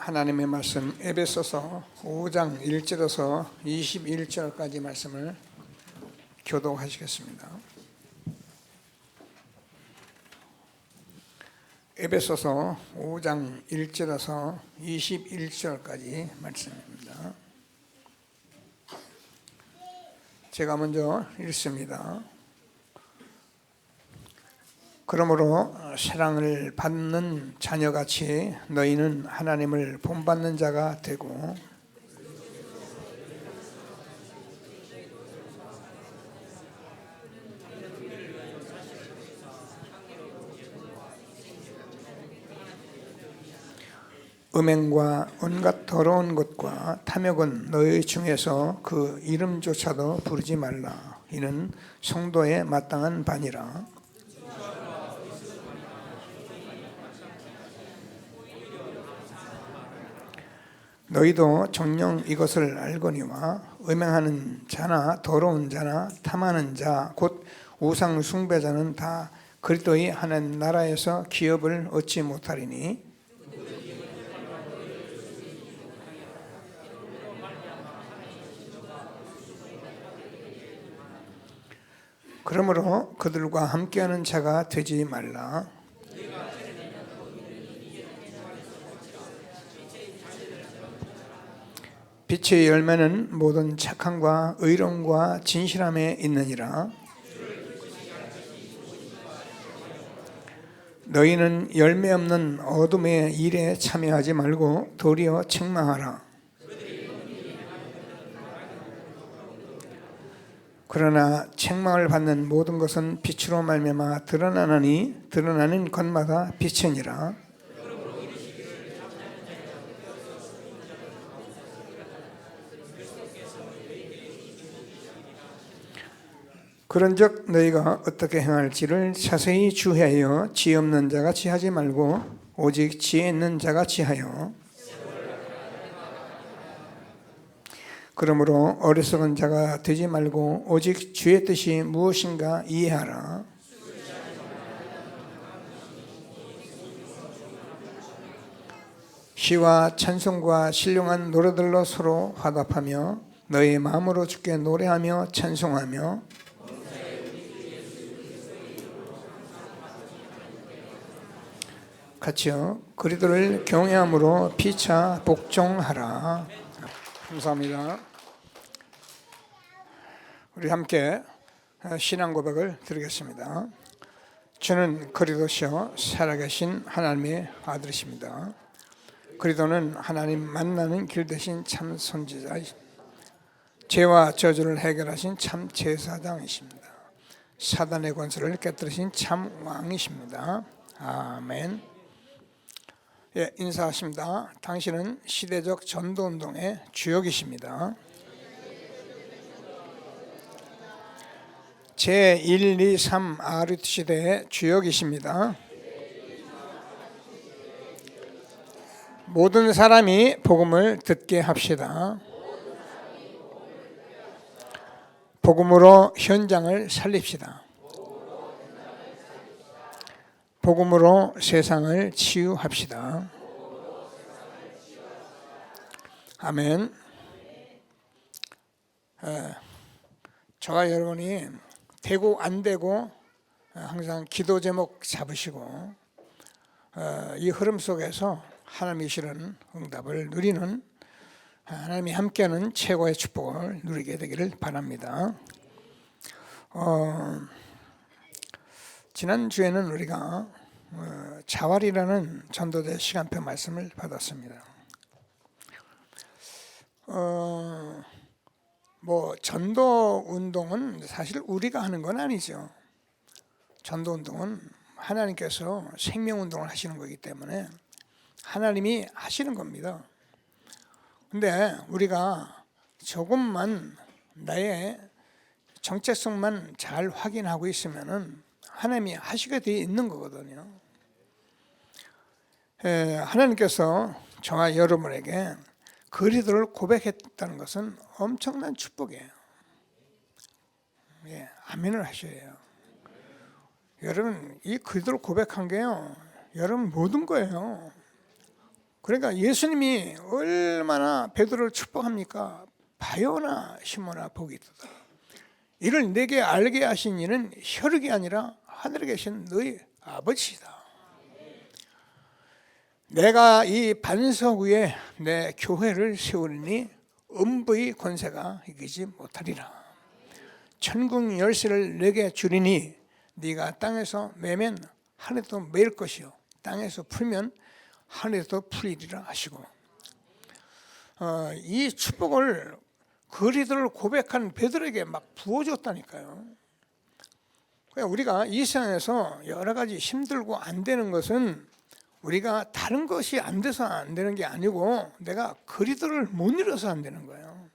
하나님의 말씀 에베소서 5장 1절에서 21절까지 말씀을 교독하시겠습니다. 에베소서 5장 1절에서 21절까지 말씀입니다. 제가 먼저 읽습니다. 그러므로 사랑을 받는 자녀같이 너희는 하나님을 본받는 자가 되고 음행과 온갖 더러운 것과 탐욕은 너희 중에서 그 이름조차도 부르지 말라. 이는 성도의 마땅한 바니라. 너희도 정녕 이것을 알거니와 음행하는 자나 더러운 자나 탐하는 자 곧 우상 숭배자는 다 그리스도의 하나님 나라에서 기업을 얻지 못하리니 그러므로 그들과 함께하는 자가 되지 말라. 빛의 열매는 모든 착함과 의로움과 진실함에 있느니라. 너희는 열매 없는 어둠의 일에 참여하지 말고 도리어 책망하라. 그러나 책망을 받는 모든 것은 빛으로 말미암아 드러나나니 드러나는 것마다 빛이니라. 그런즉 너희가 어떻게 행할지를 자세히 주의하여 지혜 없는 자같이 하지 말고 오직 지혜 있는 자같이 하여 그러므로 어리석은 자가 되지 말고 오직 주의 뜻이 무엇인가 이해하라. 시와 찬송과 신령한 노래들로 서로 화답하며 너희 마음으로 주께 노래하며 찬송하며 같이요 그리스도를 경외함으로 피차 복종하라. 감사합니다. 우리 함께 신앙 고백을 드리겠습니다. 주는 그리스도시요 살아계신 하나님의 아들이십니다. 그리스도는 하나님 만나는 길 대신 참 선지자이십니다. 죄와 저주를 해결하신 참 제사장이십니다. 사단의 권세를 깨뜨리신 참 왕이십니다. 아멘. 예, 인사하십니다. 당신은 시대적 전도운동의 주역이십니다. 제1, 2, 3 아르트 시대의 주역이십니다. 모든 사람이 복음을 듣게 합시다. 복음으로 현장을 살립시다. 복음으로 세상을 치유합시다. 아멘. 저와 여러분이 되고 안 되고 항상 기도 제목 잡으시고 이 흐름 속에서 하나님이 주시는 응답을 누리는 하나님이 함께하는 최고의 축복을 누리게 되기를 바랍니다. 지난주에는 우리가 자활이라는 전도대 시간표 말씀을 받았습니다. 전도 운동은 사실 우리가 하는 건 아니죠. 전도 운동은 하나님께서 생명 운동을 하시는 거기 때문에 하나님이 하시는 겁니다. 근데 우리가 조금만 나의 정체성만 잘 확인하고 있으면은 하나님이 하시게 되어 있는 거거든요. 하나님께서 저와 여러분에게 그리스도를 고백했다는 것은 엄청난 축복이에요. 예, 아멘을 하셔야 해요. 여러분 이 그리스도를 고백한 게요, 여러분 모든 거예요. 그러니까 예수님이 얼마나 베드로를 축복합니까? 바요나 시몬아 복이 있도다. 이를 내게 알게 하신 이는 혈육이 아니라 하늘에 계신 너희 아버지시다. 내가 이 반석 위에 내 교회를 세우리니 음부의 권세가 이기지 못하리라. 천국 열쇠를 내게 주리니 네가 땅에서 매면 하늘에도 매일 것이요 땅에서 풀면 하늘에도 풀리리라 하시고, 이 축복을 그리스도를 고백한 베드로에게 막 부어줬다니까요. 그러니까 우리가 이 세상에서 여러 가지 힘들고 안 되는 것은 우리가 다른 것이 안 돼서 안 되는 게 아니고 내가 그리스도를 못 누려서 안 되는 거예요.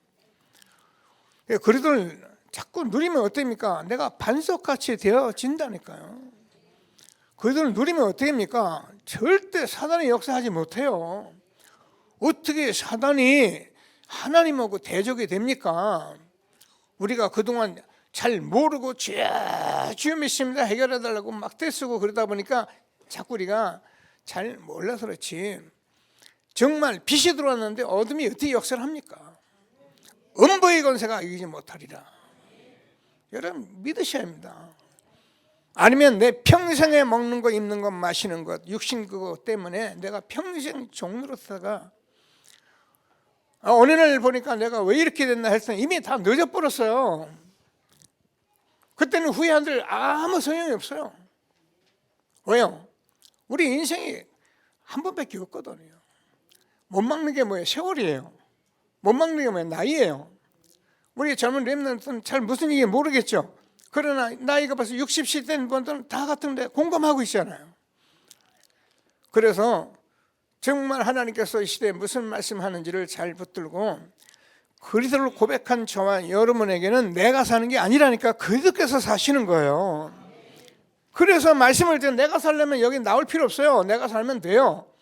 그리스도를 자꾸 누리면 어떻습니까? 내가 반석같이 되어진다니까요. 그리스도를 누리면 어떻습니까? 절대 사단이 역사하지 못해요. 어떻게 사단이 하나님하고 대적이 됩니까? 우리가 그동안 잘 모르고 주여 믿습니다 해결해달라고 막 떼쓰고 그러다 보니까 자꾸 우리가 잘 몰라서 그렇지, 정말 빛이 들어왔는데 어둠이 어떻게 역사를 합니까? 음부의 권세가 이기지 못하리라. 여러분 믿으셔야 합니다. 아니면 내 평생에 먹는 거 입는 거 마시는 것 육신 그거 때문에 내가 평생 종노릇하다가 어느 날 보니까 내가 왜 이렇게 됐나 했더니 이미 다 늦어버렸어요. 그때는 후회한들 아무 소용이 없어요. 왜요? 우리 인생이 한 번밖에 없거든요. 못 막는 게 뭐예요? 세월이에요. 못 막는 게 뭐예요? 나이예요. 우리 젊은 렘넌트는 잘 무슨 얘기인지 모르겠죠. 그러나 나이가 벌써 60세 된 분들은 다 같은데 공감하고 있잖아요. 그래서 정말 하나님께서 이 시대에 무슨 말씀하는지를 잘 붙들고 그리스도를 고백한 저와 여러분에게는 내가 사는 게 아니라니까 그리스도께서 사시는 거예요. 그래서 말씀을 드려, 내가 살려면 여기 나올 필요 없어요. 내가 살면 돼요.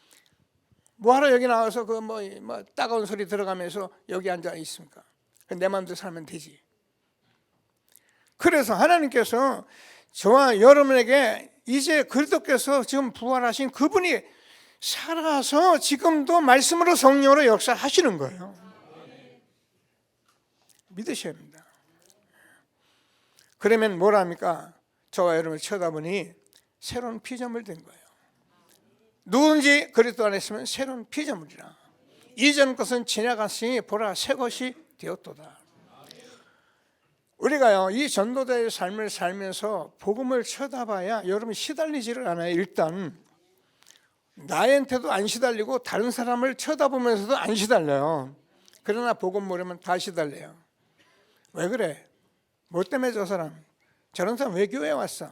뭐하러 여기 나와서 그 뭐 따가운 소리 들어가면서 여기 앉아 있습니까? 내 마음대로 살면 되지. 그래서 하나님께서 저와 여러분에게 이제 그리스도께서 지금 부활하신 그분이 살아서 지금도 말씀으로 성령으로 역사하시는 거예요. 믿으셔야 합니다. 그러면 뭘 합니까? 저와 여러분을 쳐다보니 새로운 피조물 된 거예요. 누군지 그리스도 안에 있으면 새로운 피조물이라. 이전 것은 지나갔으니 보라 새 것이 되었도다. 우리가요 이 전도자의 삶을 살면서 복음을 쳐다봐야 여러분 시달리지를 않아요. 일단 나한테도 안 시달리고 다른 사람을 쳐다보면서도 안 시달려요. 그러나 복음 모르면 다 시달려요. 왜 그래? 뭐 때문에 저 사람? 저런 사람 왜 교회에 왔어?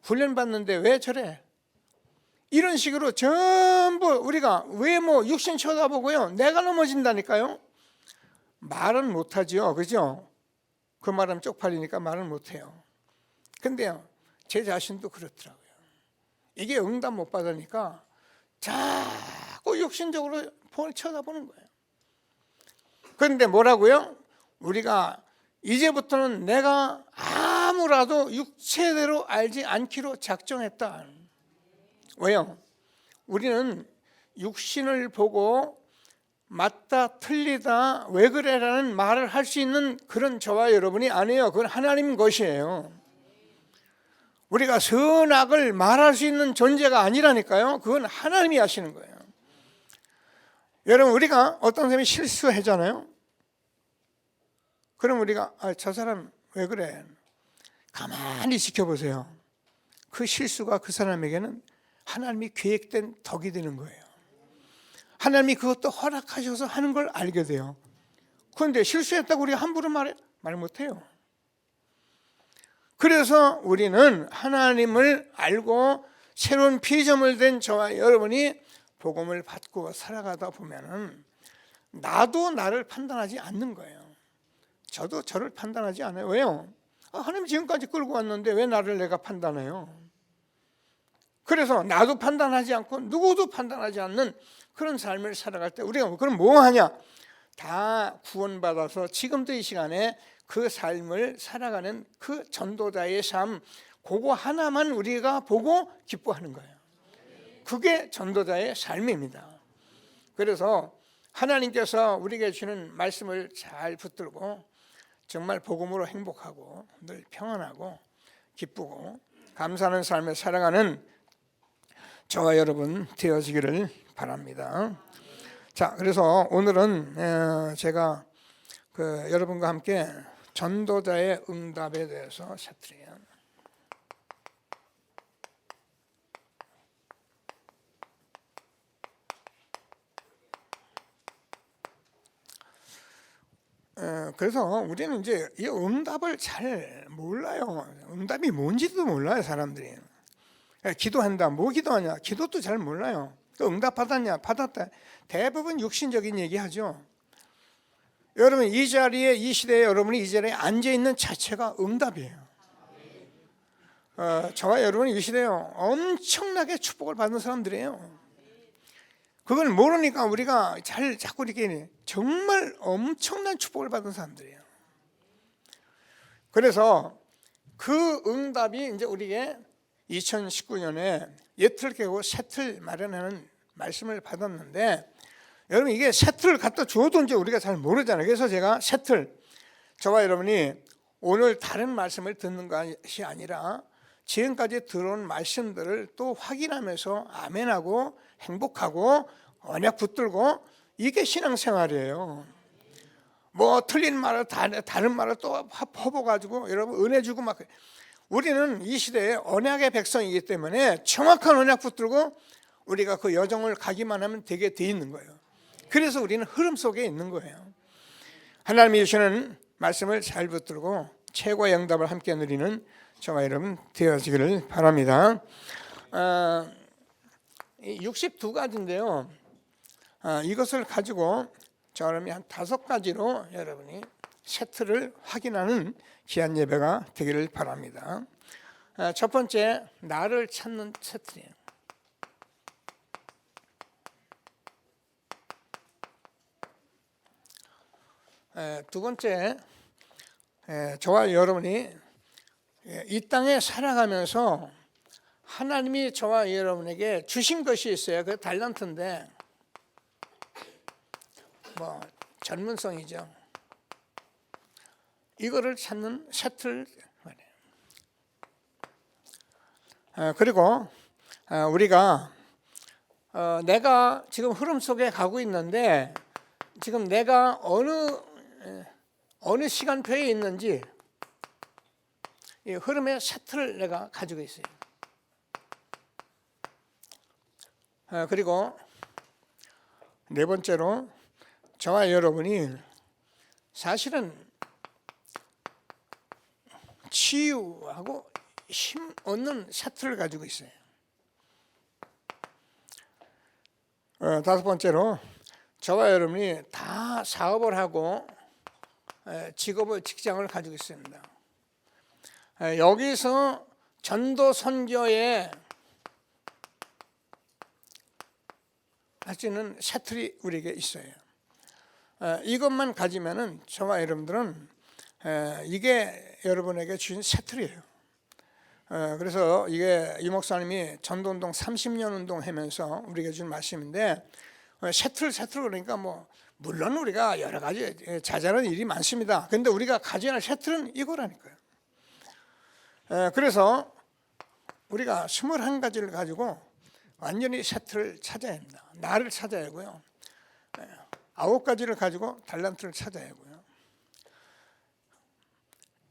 훈련 받는데 왜 저래? 이런 식으로 전부 우리가 왜 뭐 육신 쳐다보고요 내가 넘어진다니까요. 말은 못하죠, 그죠? 그 말하면 쪽팔리니까 말은 못해요. 근데요 제 자신도 그렇더라고요. 이게 응답 못 받으니까 자꾸 육신적으로 쳐다보는 거예요. 그런데 뭐라고요? 우리가 이제부터는 내가 아무라도 육체대로 알지 않기로 작정했다. 왜요? 우리는 육신을 보고 맞다 틀리다 왜 그래라는 말을 할 수 있는 그런 저와 여러분이 아니에요. 그건 하나님 것이에요. 우리가 선악을 말할 수 있는 존재가 아니라니까요. 그건 하나님이 하시는 거예요. 여러분 우리가 어떤 사람이 실수하잖아요. 그럼 우리가 저 사람 왜 그래? 가만히 지켜보세요. 그 실수가 그 사람에게는 하나님이 계획된 덕이 되는 거예요. 하나님이 그것도 허락하셔서 하는 걸 알게 돼요. 그런데 실수했다고 우리가 함부로 말 못해요. 그래서 우리는 하나님을 알고 새로운 피조물 된 저와 여러분이 복음을 받고 살아가다 보면은 나도 나를 판단하지 않는 거예요. 저도 저를 판단하지 않아요. 왜요? 하나님 지금까지 끌고 왔는데 왜 나를 내가 판단해요? 그래서 나도 판단하지 않고 누구도 판단하지 않는 그런 삶을 살아갈 때 우리가 그럼 뭐 하냐? 다 구원받아서 지금도 이 시간에 그 삶을 살아가는 그 전도자의 삶, 그거 하나만 우리가 보고 기뻐하는 거예요. 그게 전도자의 삶입니다. 그래서 하나님께서 우리에게 주는 말씀을 잘 붙들고 정말 복음으로 행복하고 늘 평안하고 기쁘고 감사하는 삶을 살아가는 저와 여러분 되어지기를 바랍니다. 자, 그래서 오늘은 제가 여러분과 함께 전도자의 응답에 대해서 챕터예요. 그래서 우리는 이제 이 응답을 잘 몰라요. 응답이 뭔지도 몰라요, 사람들이. 기도한다, 뭐 기도하냐? 기도도 잘 몰라요. 응답 받았냐? 받았다. 대부분 육신적인 얘기하죠. 여러분 이 자리에, 이 시대에 여러분이 이 자리에 앉아 있는 자체가 응답이에요. 저와 여러분이 이 시대에 엄청나게 축복을 받는 사람들이에요. 그걸 모르니까 우리가 자꾸 이렇게 정말 엄청난 축복을 받은 사람들이에요. 그래서 그 응답이 이제 우리에게 2019년에 예틀 깨고 새틀 마련하는 말씀을 받았는데, 여러분 이게 새틀을 갖다 주어도 이제 우리가 잘 모르잖아요. 그래서 제가 새틀, 저와 여러분이 오늘 다른 말씀을 듣는 것이 아니라 지금까지 들어온 말씀들을 또 확인하면서 아멘하고 행복하고 언약 붙들고, 이게 신앙생활이에요. 뭐 틀린 말을 다른 말을 또 퍼부어가지고 여러분 은혜 주고 막. 우리는 이 시대에 언약의 백성이기 때문에 정확한 언약 붙들고 우리가 그 여정을 가기만 하면 되게 돼 있는 거예요. 그래서 우리는 흐름 속에 있는 거예요. 하나님이 주시는 말씀을 잘 붙들고 최고의 응답을 함께 누리는 저와 여러분 되어지기를 바랍니다. 62가지인데요. 이것을 가지고 저는 한 5가지로 여러분이 세트를 확인하는 귀한 예배가 되기를 바랍니다. 첫 번째, 나를 찾는 세트예요. 두 번째, 저와 여러분이 이 땅에 살아가면서 하나님이 저와 여러분에게 주신 것이 있어요. 그 달란트인데 뭐 전문성이죠. 이거를 찾는 세트를 말해요. 그리고 우리가 내가 지금 흐름 속에 가고 있는데 지금 내가 어느 시간표에 있는지 이 흐름의 세트를 내가 가지고 있어요. 그리고 네 번째로 저와 여러분이 사실은 치유하고 힘 얻는 세트를 가지고 있어요. 다섯 번째로 저와 여러분이 다 사업을 하고 직장을 가지고 있습니다. 여기서 전도 선교에 할 수 있는 세트이 우리에게 있어요. 이것만 가지면은 저와 여러분들은 이게 여러분에게 주신 세트예요. 그래서 이게 이 목사님이 전도운동 30년 운동하면서 우리에게 준 말씀인데, 세트를 그러니까 뭐 물론 우리가 여러 가지 자잘한 일이 많습니다. 그런데 우리가 가져야 할 세트는 이거라니까요. 그래서 우리가 21가지를 가지고 완전히 세트를 찾아야 합니다. 나를 찾아야 하고요. 9가지를 가지고 달란트를 찾아야 하고요.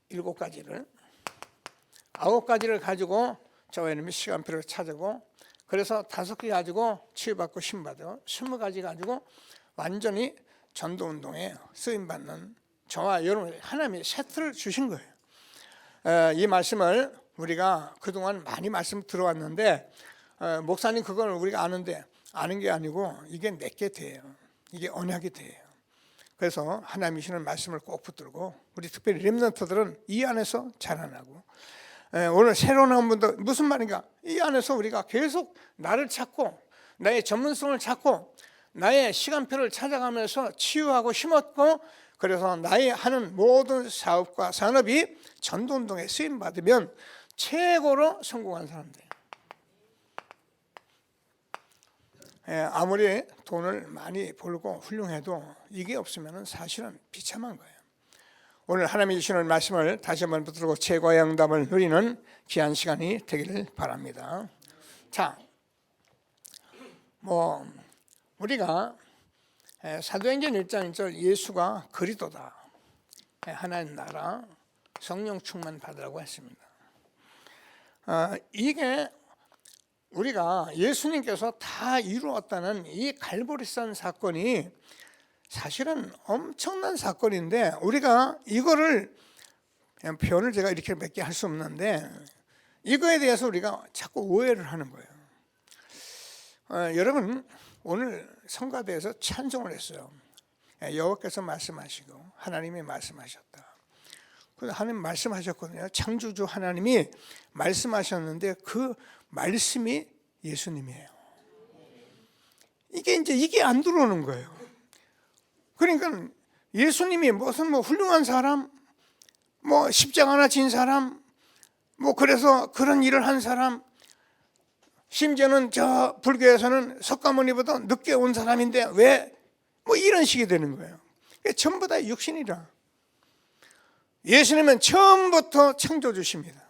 7가지를 9가지를 가지고 저와 여러분이 시간표를 찾고, 그래서 5개 가지고 치유받고 힘받아 20가지 가지고 완전히 전도운동에 쓰임받는 저와 여러분 하나님이 세트를 주신 거예요. 이 말씀을 우리가 그동안 많이 말씀 들어왔는데 목사님 그걸 우리가 아는데 아는 게 아니고 이게 내게 돼요. 이게 언약이 돼요. 그래서 하나님이 주시는 말씀을 꼭 붙들고 우리 특별히 렘넌트들은 이 안에서 자라나고, 오늘 새로 나온 분들 무슨 말인가, 이 안에서 우리가 계속 나를 찾고 나의 전문성을 찾고 나의 시간표를 찾아가면서 치유하고 힘없고, 그래서 나의 하는 모든 사업과 산업이 전도운동에 쓰임받으면 최고로 성공한 사람들. 아무리 돈을 많이 벌고 훌륭해도 이게 없으면 사실은 비참한 거예요. 오늘 하나님이 주시는 말씀을 다시 한번 붙들고 최고의 응답을 누리는 귀한 시간이 되기를 바랍니다. 자, 우리가 사도행전 1장 1절 예수가 그리스도다, 하나님 나라, 성령 충만 받으라고 했습니다. 이게 우리가 예수님께서 다 이루었다는 이 갈보리산 사건이 사실은 엄청난 사건인데, 우리가 이거를 그냥 표현을 제가 이렇게 몇 개 할 수 없는데 이거에 대해서 우리가 자꾸 오해를 하는 거예요. 여러분, 오늘 성가대에서 찬송을 했어요. 여호와께서 말씀하시고 하나님이 말씀하셨다. 하나님 말씀하셨거든요. 창조주 하나님이 말씀하셨는데 그 말씀이 예수님이에요. 이게 안 들어오는 거예요. 그러니까 예수님이 무슨 훌륭한 사람, 십자가 하나 진 사람, 그래서 그런 일을 한 사람, 심지어는 저 불교에서는 석가모니보다 늦게 온 사람인데 왜 이런 식이 되는 거예요. 전부 다 육신이라. 예수님은 처음부터 창조주십니다.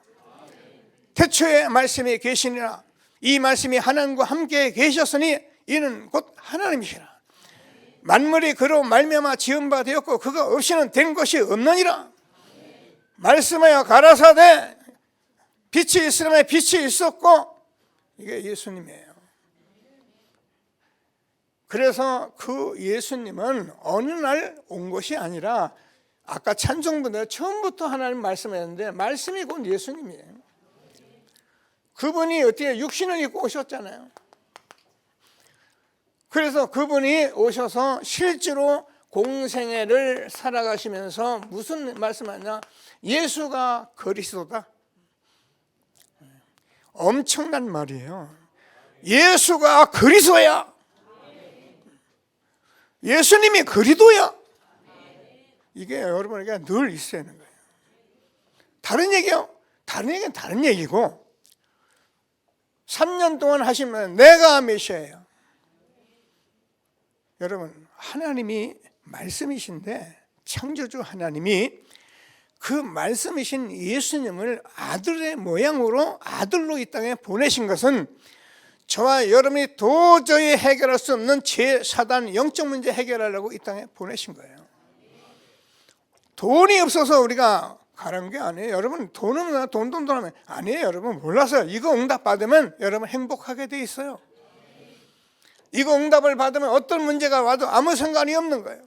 태초에 말씀이 계시니라. 이 말씀이 하나님과 함께 계셨으니 이는 곧 하나님이시라. 만물이 그로 말미암아 지은 바 되었고 그가 없이는 된 것이 없느니라. 말씀하여 가라사대 빛이 있으면 빛이 있었고, 이게 예수님이에요. 그래서 그 예수님은 어느 날 온 것이 아니라 아까 찬송분들 처음부터 하나님 말씀하셨는데 말씀이 곧 예수님이에요. 그분이 어떻게 육신을 입고 오셨잖아요. 그래서 그분이 오셔서 실제로 공생애를 살아가시면서 무슨 말씀하냐, 예수가 그리스도다. 엄청난 말이에요. 예수가 그리스도야. 예수님이 그리스도야. 이게 여러분에게 늘 있어야 하는 거예요. 다른 얘기요? 다른 얘기는 다른 얘기고, 3년 동안 하시면 내가 메시아예요. 여러분, 하나님이 말씀이신데 창조주 하나님이 그 말씀이신 예수님을 아들의 모양으로 아들로 이 땅에 보내신 것은 저와 여러분이 도저히 해결할 수 없는 제4단 영적 문제 해결하려고 이 땅에 보내신 거예요. 돈이 없어서 우리가 가는 게 아니에요. 여러분, 돈 하면 아니에요. 여러분, 몰라서요. 이거 응답 받으면 여러분 행복하게 돼 있어요. 이거 응답을 받으면 어떤 문제가 와도 아무 상관이 없는 거예요.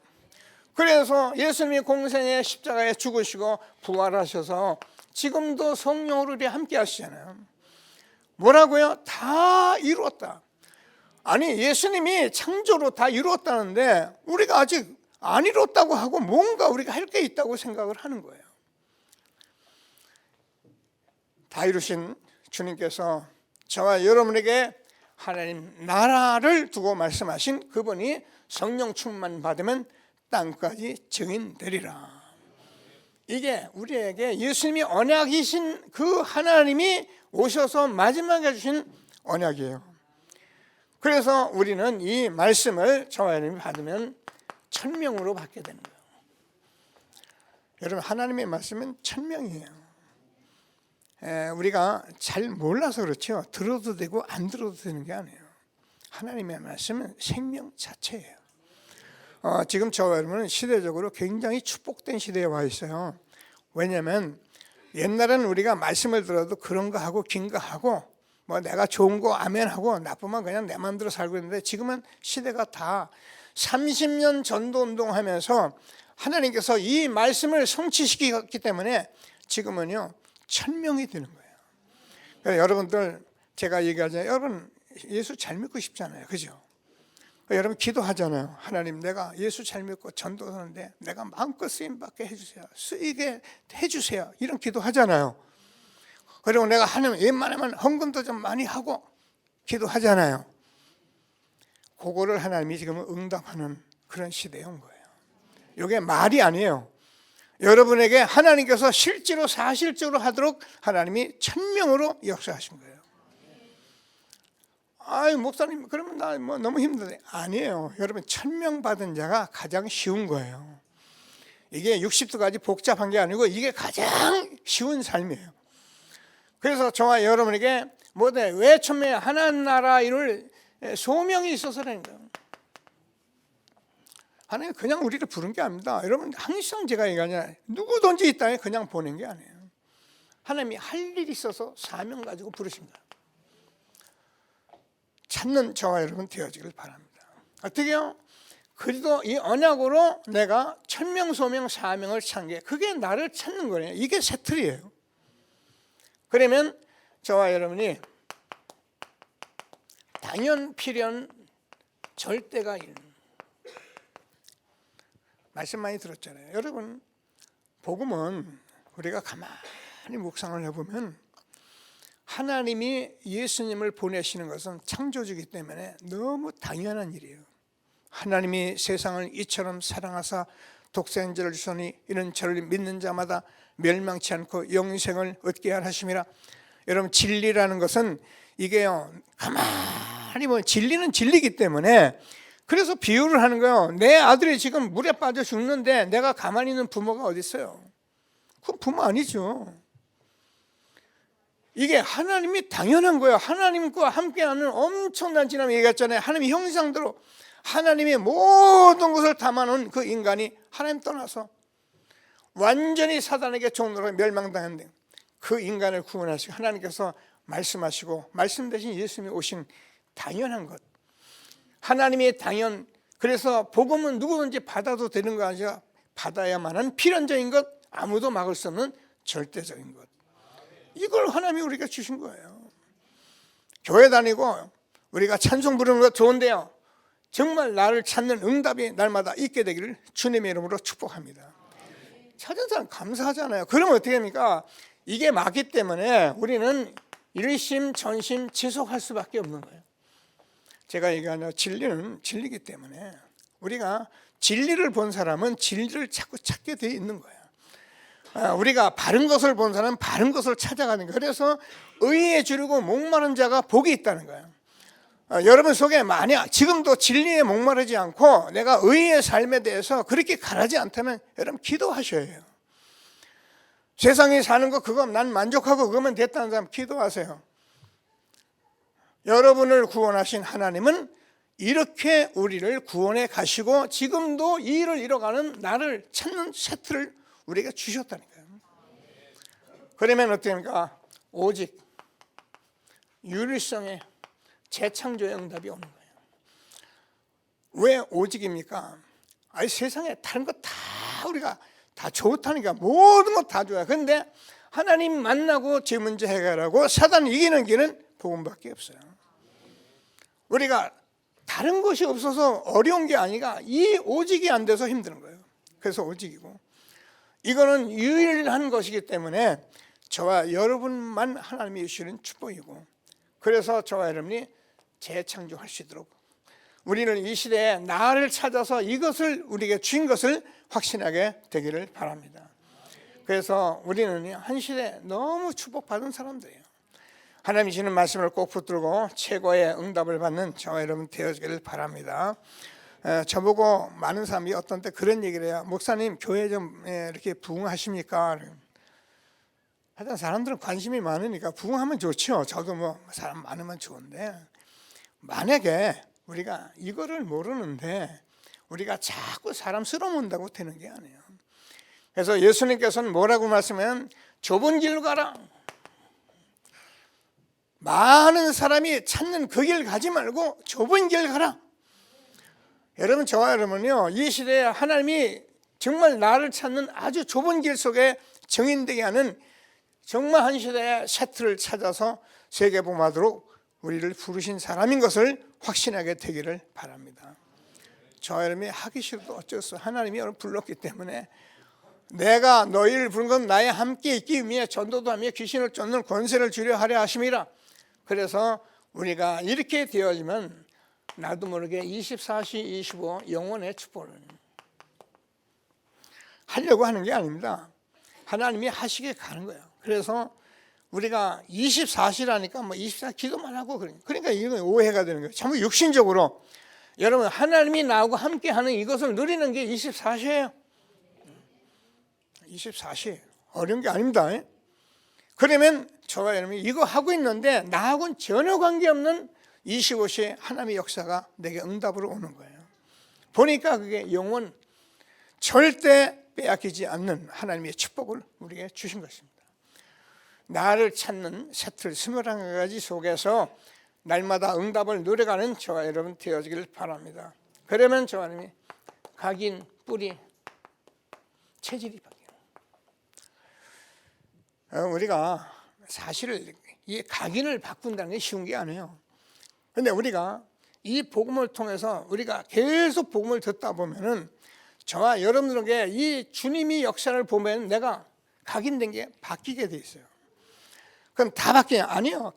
그래서 예수님이 공생에 십자가에 죽으시고 부활하셔서 지금도 성령으로 우리 함께 하시잖아요. 뭐라고요? 다 이루었다. 아니, 예수님이 창조로 다 이루었다는데 우리가 아직 안 이뤘다고 하고 뭔가 우리가 할 게 있다고 생각을 하는 거예요. 다 이루신 주님께서 저와 여러분에게 하나님 나라를 두고 말씀하신 그분이 성령 충만 받으면 땅까지 증인되리라. 이게 우리에게 예수님이 언약이신 그 하나님이 오셔서 마지막에 주신 언약이에요. 그래서 우리는 이 말씀을 저와 여러분이 받으면 천명으로 받게 되는 거예요. 여러분, 하나님의 말씀은 천명이에요. 우리가 잘 몰라서 그렇죠. 들어도 되고 안 들어도 되는 게 아니에요. 하나님의 말씀은 생명 자체예요. 지금 저와 여러분은 시대적으로 굉장히 축복된 시대에 와 있어요. 왜냐하면 옛날에는 우리가 말씀을 들어도 그런 거 하고 긴 거 하고 내가 좋은 거 아멘 하고 나쁘면 그냥 내 마음대로 살고 있는데, 지금은 시대가 다 30년 전도 운동하면서 하나님께서 이 말씀을 성취시켰기 때문에 지금은요 천명이 되는 거예요. 그래서 여러분들, 제가 얘기하잖아요. 여러분 예수 잘 믿고 싶잖아요, 그죠? 여러분 기도하잖아요. 하나님, 내가 예수 잘 믿고 전도하는데 내가 마음껏 쓰임받게 해주세요. 쓰이게 해주세요. 이런 기도하잖아요. 그리고 내가 하나님 웬만하면 헌금도 좀 많이 하고 기도하잖아요. 그거를 하나님이 지금 응답하는 그런 시대에 온 거예요. 이게 말이 아니에요. 여러분에게 하나님께서 실제로 사실적으로 하도록 하나님이 천명으로 역사하신 거예요. 아유 목사님 그러면 나 뭐 너무 힘드네. 아니에요. 여러분 천명 받은 자가 가장 쉬운 거예요. 이게 60도까지 복잡한 게 아니고 이게 가장 쉬운 삶이에요. 그래서 저와 여러분에게 뭐래 왜 천명에 하나님 나라 이룰 소명이 있어서라는 거예요. 하나님 그냥 우리를 부른 게 아닙니다. 여러분 항상 제가 얘기하냐 누구든지 이 땅에 그냥 보낸 게 아니에요. 하나님이 할 일이 있어서 사명 가지고 부르십니다. 찾는 저와 여러분 되어지길 바랍니다. 어떻게요? 그래도 이 언약으로 내가 천명 소명 사명을 찾는 게 그게 나를 찾는 거예요. 이게 세틀이에요. 그러면 저와 여러분이 당연 필연 절대가 일 말씀 많이 들었잖아요. 여러분 복음은 우리가 가만히 묵상을 해보면 하나님이 예수님을 보내시는 것은 창조주이기 때문에 너무 당연한 일이에요. 하나님이 세상을 이처럼 사랑하사 독생자를 주시니 이는 저를 믿는 자마다 멸망치 않고 영생을 얻게 하심이라. 여러분 진리라는 것은 이게요 가만히 보면 진리는 진리이기 때문에 그래서 비유를 하는 거예요. 내 아들이 지금 물에 빠져 죽는데 내가 가만히 있는 부모가 어디 있어요? 그건 부모 아니죠. 이게 하나님이 당연한 거예요. 하나님과 함께하는 엄청난 지난 얘기했잖아요. 하나님의 형상대로 하나님의 모든 것을 담아놓은 그 인간이 하나님 떠나서 완전히 사단에게 종로로 멸망당했는데 그 인간을 구원하시고 하나님께서 말씀하시고 말씀 대신 예수님이 오신 당연한 것. 하나님의 당연. 그래서 복음은 누구든지 받아도 되는 거 아니라 받아야만 하는 필연적인 것, 아무도 막을 수 없는 절대적인 것. 이걸 하나님이 우리가 주신 거예요. 교회 다니고 우리가 찬송 부르는 거 좋은데요, 정말 나를 찾는 응답이 날마다 있게 되기를 주님의 이름으로 축복합니다. 찾은 사람 감사하잖아요. 그러면 어떻게 합니까? 이게 맞기 때문에 우리는 일심 전심 지속할 수밖에 없는 거예요. 제가 얘기하는 진리는 진리이기 때문에 우리가 진리를 본 사람은 진리를 자꾸 찾게 되어 있는 거예요. 우리가 바른 것을 본 사람은 바른 것을 찾아가는 거예요. 그래서 의에 주르고 목마른 자가 복이 있다는 거예요. 여러분 속에 만약 지금도 진리에 목마르지 않고 내가 의의 삶에 대해서 그렇게 가라지 않다면 여러분 기도하셔야 해요. 세상에 사는 거 그거 난 만족하고 그거면 됐다는 사람 기도하세요. 여러분을 구원하신 하나님은 이렇게 우리를 구원해 가시고 지금도 이 일을 이뤄가는 나를 찾는 세트를 우리가 주셨다니까요. 그러면 어떻게 합니까? 오직 유일성의 재창조의 응답이 오는 거예요. 왜 오직입니까? 아니 세상에 다른 거 다 우리가 다 좋다니까 모든 거 다 좋아요. 그런데 하나님 만나고 제 문제 해결하고 사단 이기는 길은 복음밖에 없어요. 우리가 다른 것이 없어서 어려운 게 아니라 이 오직이 안 돼서 힘든 거예요. 그래서 오직이고 이거는 유일한 것이기 때문에 저와 여러분만 하나님이 주시는 축복이고 그래서 저와 여러분이 재창조할 수 있도록 우리는 이 시대에 나를 찾아서 이것을 우리에게 주신 것을 확신하게 되기를 바랍니다. 그래서 우리는 한 시대에 너무 축복받은 사람들이에요. 하나님이 주시는 말씀을 꼭 붙들고 최고의 응답을 받는 저와 여러분 되어지기를 바랍니다. 저보고 많은 사람이 어떤 때 그런 얘기를 해요. 목사님 교회 좀 이렇게 부흥하십니까? 하여튼 사람들은 관심이 많으니까 부흥하면 좋죠. 저도 뭐 사람 많으면 좋은데 만약에 우리가 이거를 모르는데 우리가 자꾸 사람 쓸어몬다고 되는 게 아니에요. 그래서 예수님께서는 뭐라고 말씀하면 좁은 길로 가라. 많은 사람이 찾는 그 길 가지 말고 좁은 길 가라. 여러분 저와 여러분은요 이 시대에 하나님이 정말 나를 찾는 아주 좁은 길 속에 정인되게 하는 정말 한 시대의 세트를 찾아서 세계복음하도록 우리를 부르신 사람인 것을 확신하게 되기를 바랍니다. 저와 여러분이 하기 싫어도 어쩔 수 없어요. 하나님이 여러분 불렀기 때문에 내가 너희를 부른 건 나와 함께 있기 위해 전도도 하며 귀신을 쫓는 권세를 주려 하려 하심이라. 그래서 우리가 이렇게 되어지면 나도 모르게 24시 25 영혼의 축복을 하려고 하는 게 아닙니다. 하나님이 하시게 가는 거예요. 그래서 우리가 24시라니까 뭐 24 기도만 하고 그러니까 이건 오해가 되는 거예요. 전부 육신적으로 여러분 하나님이 나하고 함께하는 이것을 누리는 게 24시예요. 24시 어려운 게 아닙니다. 그러면 저와 여러분이 이거 하고 있는데 나하고는 전혀 관계없는 25시에 하나님의 역사가 내게 응답으로 오는 거예요. 보니까 그게 영원 절대 빼앗기지 않는 하나님의 축복을 우리에게 주신 것입니다. 나를 찾는 새틀 21가지 속에서 날마다 응답을 누려가는 저와 여러분 되어지기를 바랍니다. 그러면 저와 여러분이 각인, 뿌리, 체질이 바뀌어요. 우리가 사실 이 각인을 바꾼다는 게 쉬운 게 아니에요. 그런데 우리가 이 복음을 통해서 우리가 계속 복음을 듣다 보면은 저와 여러분들에게 이 주님이 역사를 보면 내가 각인된 게 바뀌게 돼 있어요. 그럼 다 바뀌냐? 아니요.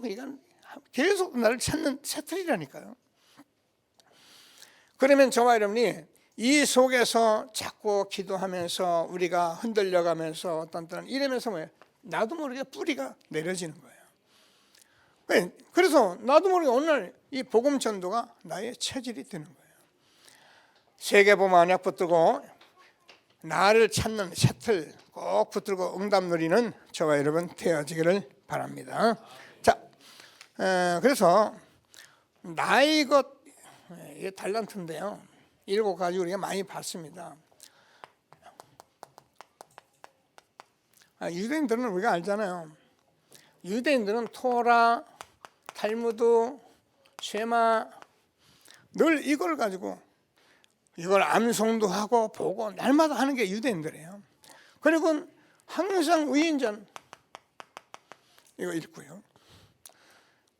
이건 계속 나를 찾는 새틀이라니까요. 그러면 저와 여러분이 이 속에서 자꾸 기도하면서 우리가 흔들려가면서 어떤 이러면서 뭐예요? 나도 모르게 뿌리가 내려지는 거예요. 그래서 나도 모르게 오늘 이 복음 전도가 나의 체질이 되는 거예요. 세계복음 언약 붙들고 나를 찾는 새틀 꼭 붙들고 응답 누리는 저와 여러분 되어지기를 바랍니다. 자, 그래서 나의 것 이게 달란트인데요. 7가지 우리가 많이 봤습니다. 유대인들은 우리가 알잖아요. 유대인들은 토라, 탈무드, 쉐마 늘 이걸 가지고 이걸 암송도 하고 보고 날마다 하는 게 유대인들이에요. 그리고 항상 위인전 이거 읽고요.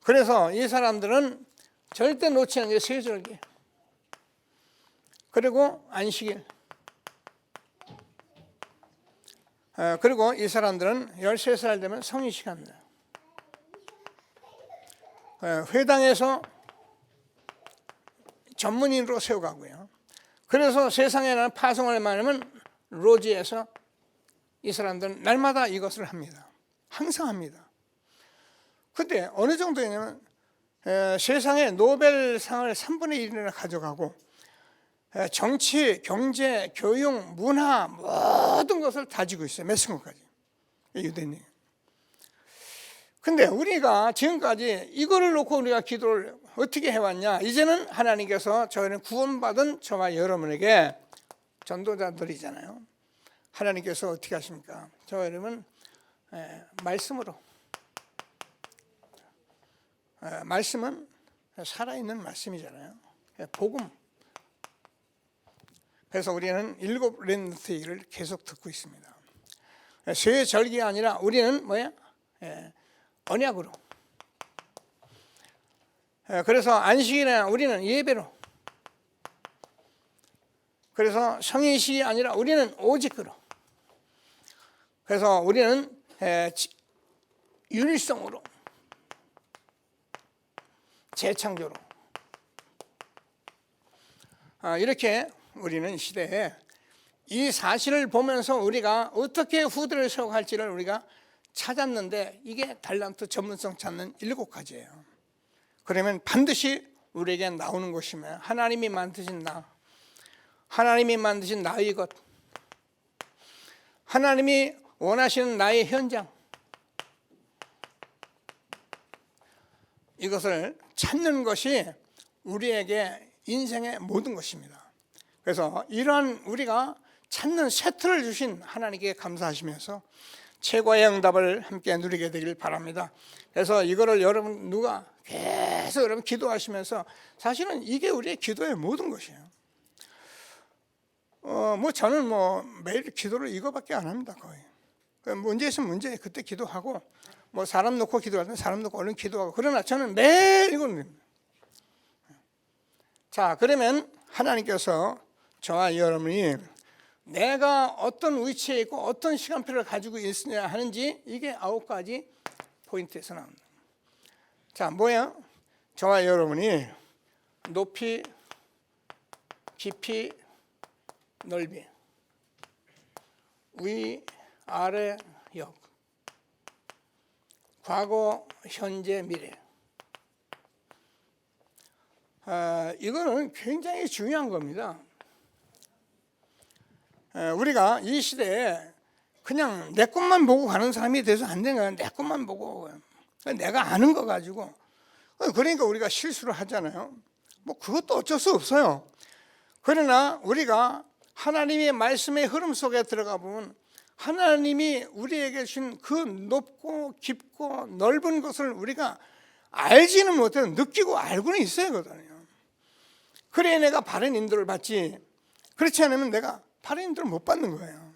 그래서 이 사람들은 절대 놓치는 게 세절기 그리고 안식일 그리고 이 사람들은 13살 되면 성인시간입니다. 회당에서 전문인으로 세워가고요. 그래서 세상에 나는 파송을 많으면 로지에서 이 사람들은 날마다 이것을 합니다. 항상 합니다. 근데 어느 정도냐면 세상에 노벨상을 3분의 1이나 가져가고 정치, 경제, 교육, 문화 모든 것을 다지고 있어요. 메스코까지 유대인이. 근데 우리가 지금까지 이거를 놓고 우리가 기도를 어떻게 해왔냐? 이제는 하나님께서 저희는 구원받은 저와 여러분에게 전도자들이잖아요. 하나님께서 어떻게 하십니까? 저와 여러분 말씀으로 말씀은 살아있는 말씀이잖아요. 복음. 그래서 우리는 7 렘넌트 얘기를 계속 듣고 있습니다. 새 절기가 아니라 우리는 뭐야? 언약으로. 그래서 안식일에 우리는 예배로. 그래서 성인식이 아니라 우리는 오직으로. 그래서 우리는 윤일성으로. 재창조로. 이렇게 우리는 시대에 이 사실을 보면서 우리가 어떻게 후대를 세워갈지를 우리가 찾았는데 이게 달란트 전문성 찾는 7가지예요. 그러면 반드시 우리에게 나오는 것이면 하나님이 만드신 나, 하나님이 만드신 나의 것, 하나님이 원하시는 나의 현장, 이것을 찾는 것이 우리에게 인생의 모든 것입니다. 그래서 이러한 우리가 찾는 새틀을 주신 하나님께 감사하시면서 최고의 응답을 함께 누리게 되길 바랍니다. 그래서 이거를 여러분 누가 계속 여러분 기도하시면서 사실은 이게 우리의 기도의 모든 것이에요. 저는 매일 기도를 이거밖에 안 합니다. 거의 문제 있으면 문제 그때 기도하고 사람 놓고 기도할 때 사람 놓고 얼른 기도하고 그러나 저는 매일 이걸 봅니다. 자, 그러면 하나님께서 저와 여러분이 내가 어떤 위치에 있고 어떤 시간표를 가지고 있느냐 하는지 이게 9가지 포인트에서 나옵니다. 자, 뭐야? 저와 여러분이 높이, 깊이, 넓이, 위, 아래, 옆 과거, 현재, 미래. 이거는 굉장히 중요한 겁니다. 우리가 이 시대에 그냥 내 것만 보고 가는 사람이 돼서 안 되는 거예요. 내 것만 보고 내가 아는 거 가지고. 그러니까 우리가 실수를 하잖아요. 뭐 그것도 어쩔 수 없어요. 그러나 우리가 하나님의 말씀의 흐름 속에 들어가 보면 하나님이 우리에게 주신 그 높고 깊고 넓은 것을 우리가 알지는 못해도 느끼고 알고는 있어야 거든요. 그래야 내가 바른 인도를 받지, 그렇지 않으면 내가 바른 인도를 못 받는 거예요.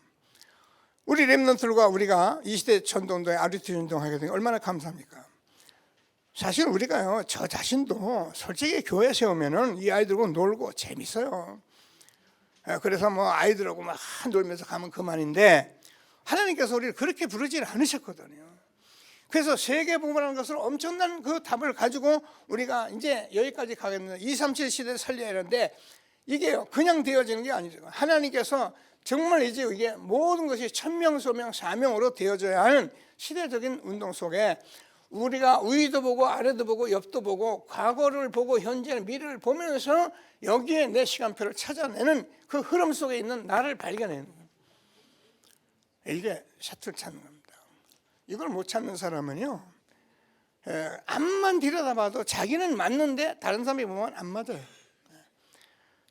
우리 렘넌트들과 우리가 이 시대 전도운동에 아리투 운동하게 되니 얼마나 감사합니까? 사실 우리가요, 저 자신도 솔직히 교회 세우면은 이 아이들하고 놀고 재밌어요. 그래서 뭐 아이들하고 막 놀면서 가면 그만인데 하나님께서 우리를 그렇게 부르지 않으셨거든요. 그래서 세계복음이라는 것을 엄청난 그 답을 가지고 우리가 이제 여기까지 가겠는데 237 시대를 살려야 하는데 이게 그냥 되어지는 게 아니죠. 하나님께서 정말 이제 이게 모든 것이 천명, 소명, 사명으로 되어져야 하는 시대적인 운동 속에 우리가 위도 보고 아래도 보고 옆도 보고 과거를 보고 현재는 미래를 보면서 여기에 내 시간표를 찾아내는 그 흐름 속에 있는 나를 발견하는 거예요. 이게 샤틀 찾는 겁니다. 이걸 못 찾는 사람은요, 앞만 들여다봐도 자기는 맞는데 다른 사람이 보면 안 맞아요.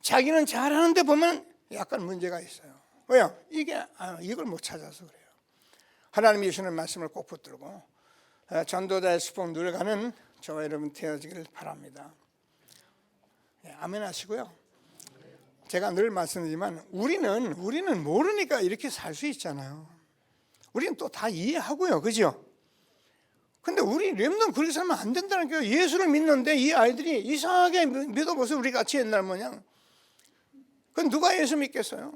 자기는 잘하는데 보면 약간 문제가 있어요. 왜요? 이걸 못 찾아서 그래요. 하나님이 주시는 말씀을 꼭 붙들고 전도자의 수복 누려가는 저와 여러분 되어지기를 바랍니다. 아멘 하시고요. 제가 늘 말씀드리지만 우리는 모르니까 이렇게 살 수 있잖아요. 우리는 또 다 이해하고요, 그죠? 근데 우리 렘넌 그렇게 살면 안 된다는 거예요. 예수를 믿는데 이 아이들이 이상하게 믿어보세요. 우리 같이 옛날 모양. 그건 누가 예수 믿겠어요?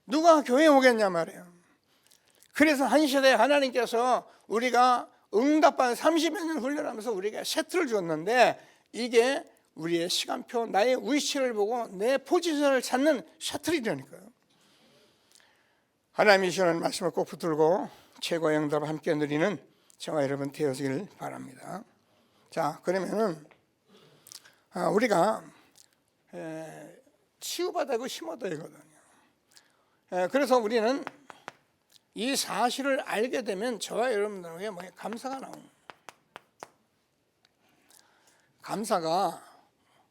누가 교회 오겠냐 말이에요. 그래서 한 시대에 하나님께서 우리가 응답받은 30여 년 훈련하면서 우리가 세트를 줬는데 이게 우리의 시간표, 나의 위치를 보고 내 포지션을 찾는 셔틀이라니까요. 하나님이 주시는 말씀을 꼭 붙들고 최고의 응답을 함께 누리는 저와 여러분 되어지길 바랍니다. 자, 그러면은 우리가 치유받아고 심어둬야 되거든요. 그래서 우리는 이 사실을 알게 되면 저와 여러분들에게 감사가 나옵니다. 감사가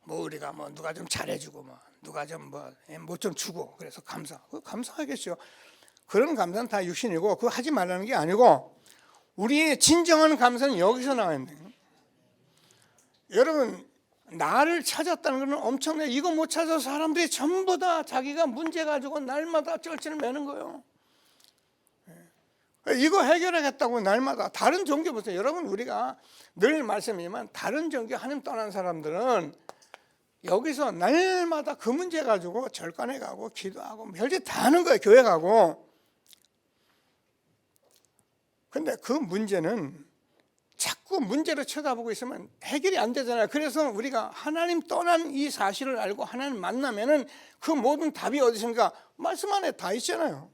우리가 누가 좀 잘해주고 누가 좀 뭐 좀 주고 그래서 감사하겠죠. 그런 감사는 다 육신이고 그거 하지 말라는 게 아니고 우리의 진정한 감사는 여기서 나와야 돼요. 여러분, 나를 찾았다는 것은 엄청나요. 이거 못 찾아서 사람들이 전부 다 자기가 문제 가지고 날마다 쩔쩔을 매는 거예요. 이거 해결하겠다고 날마다 다른 종교 보세요. 여러분, 우리가 늘 말씀이지만 다른 종교 하나님 떠난 사람들은 여기서 날마다 그 문제 가지고 절간에 가고 기도하고 별짓 다 하는 거예요. 교회 가고. 근데 그 문제는 자꾸 문제를 쳐다보고 있으면 해결이 안 되잖아요. 그래서 우리가 하나님 떠난 이 사실을 알고 하나님 만나면은 그 모든 답이 어디 있습니까? 말씀 안에 다 있잖아요.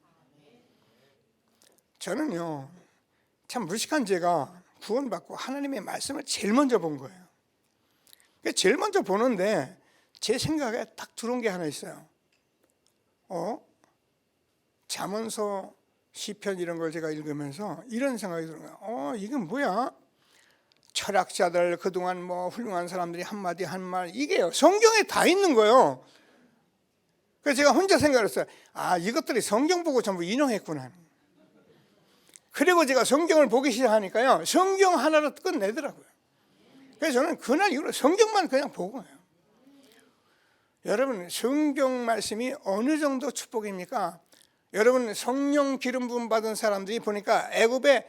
저는요, 참 무식한 제가 구원받고 하나님의 말씀을 제일 먼저 본 거예요. 제일 먼저 보는데 제 생각에 딱 들어온 게 하나 있어요. 잠언서 시편 이런 걸 제가 읽으면서 이런 생각이 드는 거예요. 이건 뭐야? 철학자들 그동안 훌륭한 사람들이 한마디 한 말 이게요, 성경에 다 있는 거예요. 그래서 제가 혼자 생각을 했어요. 이것들이 성경 보고 전부 인용했구나. 그리고 제가 성경을 보기 시작하니까요, 성경 하나로 끝내더라고요. 그래서 저는 그날 이후로 성경만 그냥 보고 해요. 여러분, 성경 말씀이 어느 정도 축복입니까? 여러분, 성령 기름 부음 받은 사람들이 보니까 애굽의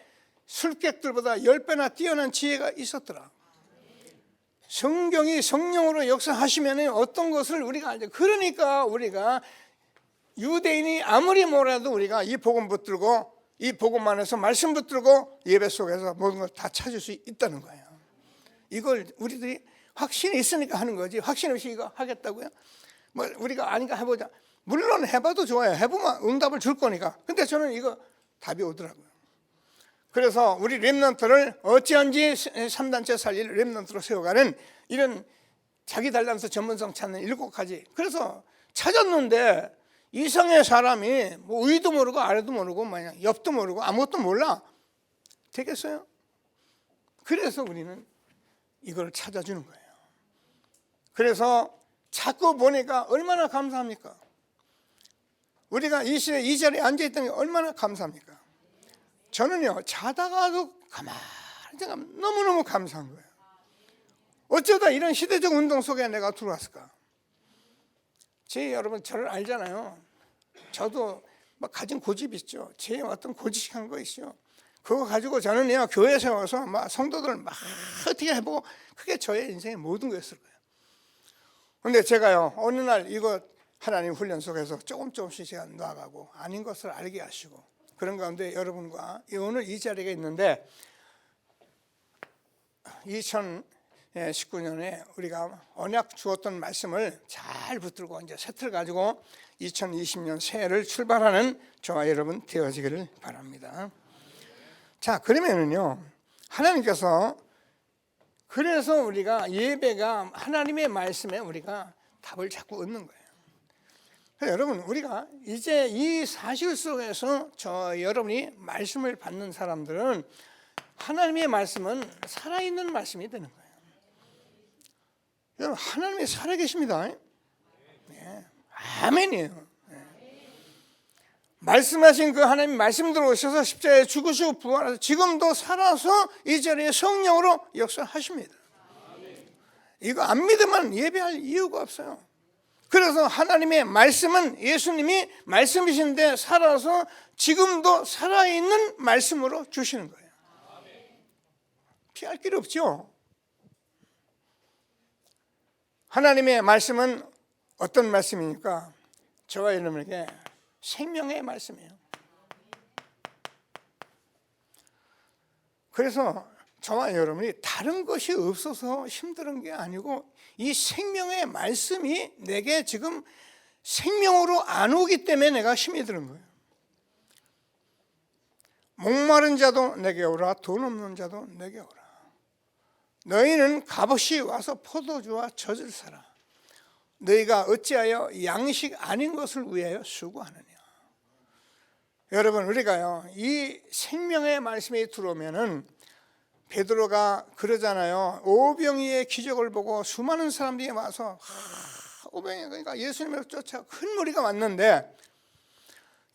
술객들보다 10배나 뛰어난 지혜가 있었더라. 성경이 성령으로 역사하시면 어떤 것을 우리가 알죠. 그러니까 우리가 유대인이 아무리 뭐라도 우리가 이 복음 붙들고 이 복음 안에서 말씀 붙들고 예배 속에서 모든 걸 다 찾을 수 있다는 거예요. 이걸 우리들이 확신이 있으니까 하는 거지, 확신 없이 이거 하겠다고요? 우리가 아니까 해보자. 물론 해봐도 좋아요. 해보면 응답을 줄 거니까. 근데 저는 이거 답이 오더라고요. 그래서 우리 렘넌트를 어찌한지 3단체 살릴 렘넌트로 세워가는 이런 자기 달란트 전문성 찾는 7가지. 그래서 찾았는데 이상의 사람이 뭐 위도 모르고 아래도 모르고 뭐냐 옆도 모르고 아무것도 몰라. 되겠어요? 그래서 우리는 이걸 찾아주는 거예요. 그래서 자꾸 보니까 얼마나 감사합니까? 우리가 이 시대에 이 자리에 앉아있다는 게 얼마나 감사합니까? 저는요 자다가도 가만히 생각하면 너무너무 감사한 거예요. 어쩌다 이런 시대적 운동 속에 내가 들어왔을까? 여러분 저를 알잖아요. 저도 막 가진 고집이 있죠. 제 어떤 고집한 거 있죠. 그거 가지고 저는요 교회 세워서 막 성도들 막 어떻게 해보고 그게 저의 인생의 모든 거였을 거예요. 근데 제가요 어느 날 이거 하나님 훈련 속에서 조금씩 제가 놔가고 아닌 것을 알게 하시고 그런 가운데 여러분과 오늘 이 자리가 있는데 2019년에 우리가 언약 주었던 말씀을 잘 붙들고 이제 새틀 가지고 2020년 새해를 출발하는 저와 여러분 되어지기를 바랍니다. 자, 그러면은요 하나님께서 그래서 우리가 예배가 하나님의 말씀에 우리가 답을 자꾸 얻는 거예요. 여러분 우리가 이제 이 사실 속에서 여러분이 말씀을 받는 사람들은 하나님의 말씀은 살아있는 말씀이 되는 거예요. 여러분 하나님이 살아계십니다. 네. 아멘이에요. 네. 말씀하신 그 하나님 말씀대로 오셔서 십자가에 죽으시고 부활하셔서 지금도 살아서 이 자리에 성령으로 역사하십니다. 이거 안 믿으면 예배할 이유가 없어요. 그래서 하나님의 말씀은 예수님이 말씀이신데 살아서 지금도 살아있는 말씀으로 주시는 거예요. 피할 길 없죠. 하나님의 말씀은 어떤 말씀입니까? 저와 여러분에게 생명의 말씀이에요. 그래서 저와 여러분이 다른 것이 없어서 힘든 게 아니고 이 생명의 말씀이 내게 지금 생명으로 안 오기 때문에 내가 힘이 드는 거예요. 목마른 자도 내게 오라, 돈 없는 자도 내게 오라. 너희는 값없이 와서 포도주와 젖을 사라. 너희가 어찌하여 양식 아닌 것을 위하여 수고하느냐. 여러분 우리가요 이 생명의 말씀이 들어오면은 베드로가 그러잖아요. 오병이의 기적을 보고 수많은 사람들이 와서 오병이 그러니까 예수님을 쫓아 큰 무리가 왔는데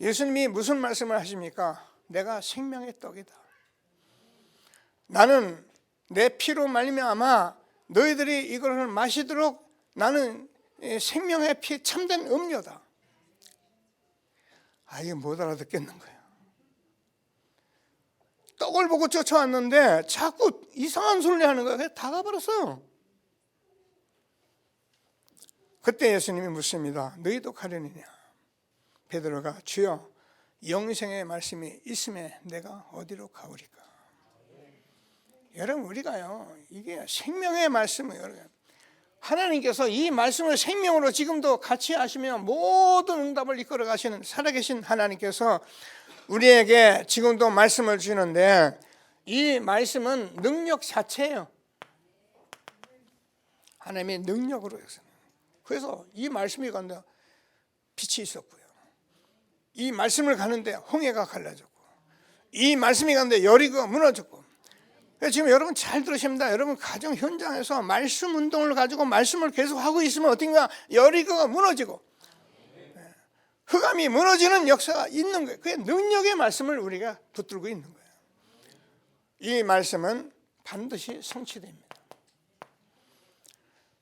예수님이 무슨 말씀을 하십니까? 내가 생명의 떡이다. 나는 내 피로 말미암아 너희들이 이것을 마시도록 나는 생명의 피 참된 음료다. 이게 못 알아듣겠는 거예요. 떡을 보고 쫓아왔는데 자꾸 이상한 소리 하는 거예요. 그래서 다 가버렸어요. 그때 예수님이 묻습니다. 너희도 가려느냐? 베드로가 주여 영생의 말씀이 있음에 내가 어디로 가오리까? 여러분 우리가요 이게 생명의 말씀을 하나님께서 이 말씀을 생명으로 지금도 같이 하시며 모든 응답을 이끌어 가시는 살아계신 하나님께서 우리에게 지금도 말씀을 주는데 이 말씀은 능력 자체예요. 하나님의 능력으로 해서. 그래서 이 말씀이 간다 빛이 있었고요. 이 말씀을 가는데 홍해가 갈라졌고 이 말씀이 가는데 여리고가 무너졌고 지금 여러분 잘 들으십니다. 여러분 가정 현장에서 말씀 운동을 가지고 말씀을 계속 하고 있으면 어딘가 여리고가 무너지고 흑암이 무너지는 역사가 있는 거예요. 그게 능력의 말씀을 우리가 붙들고 있는 거예요. 이 말씀은 반드시 성취됩니다.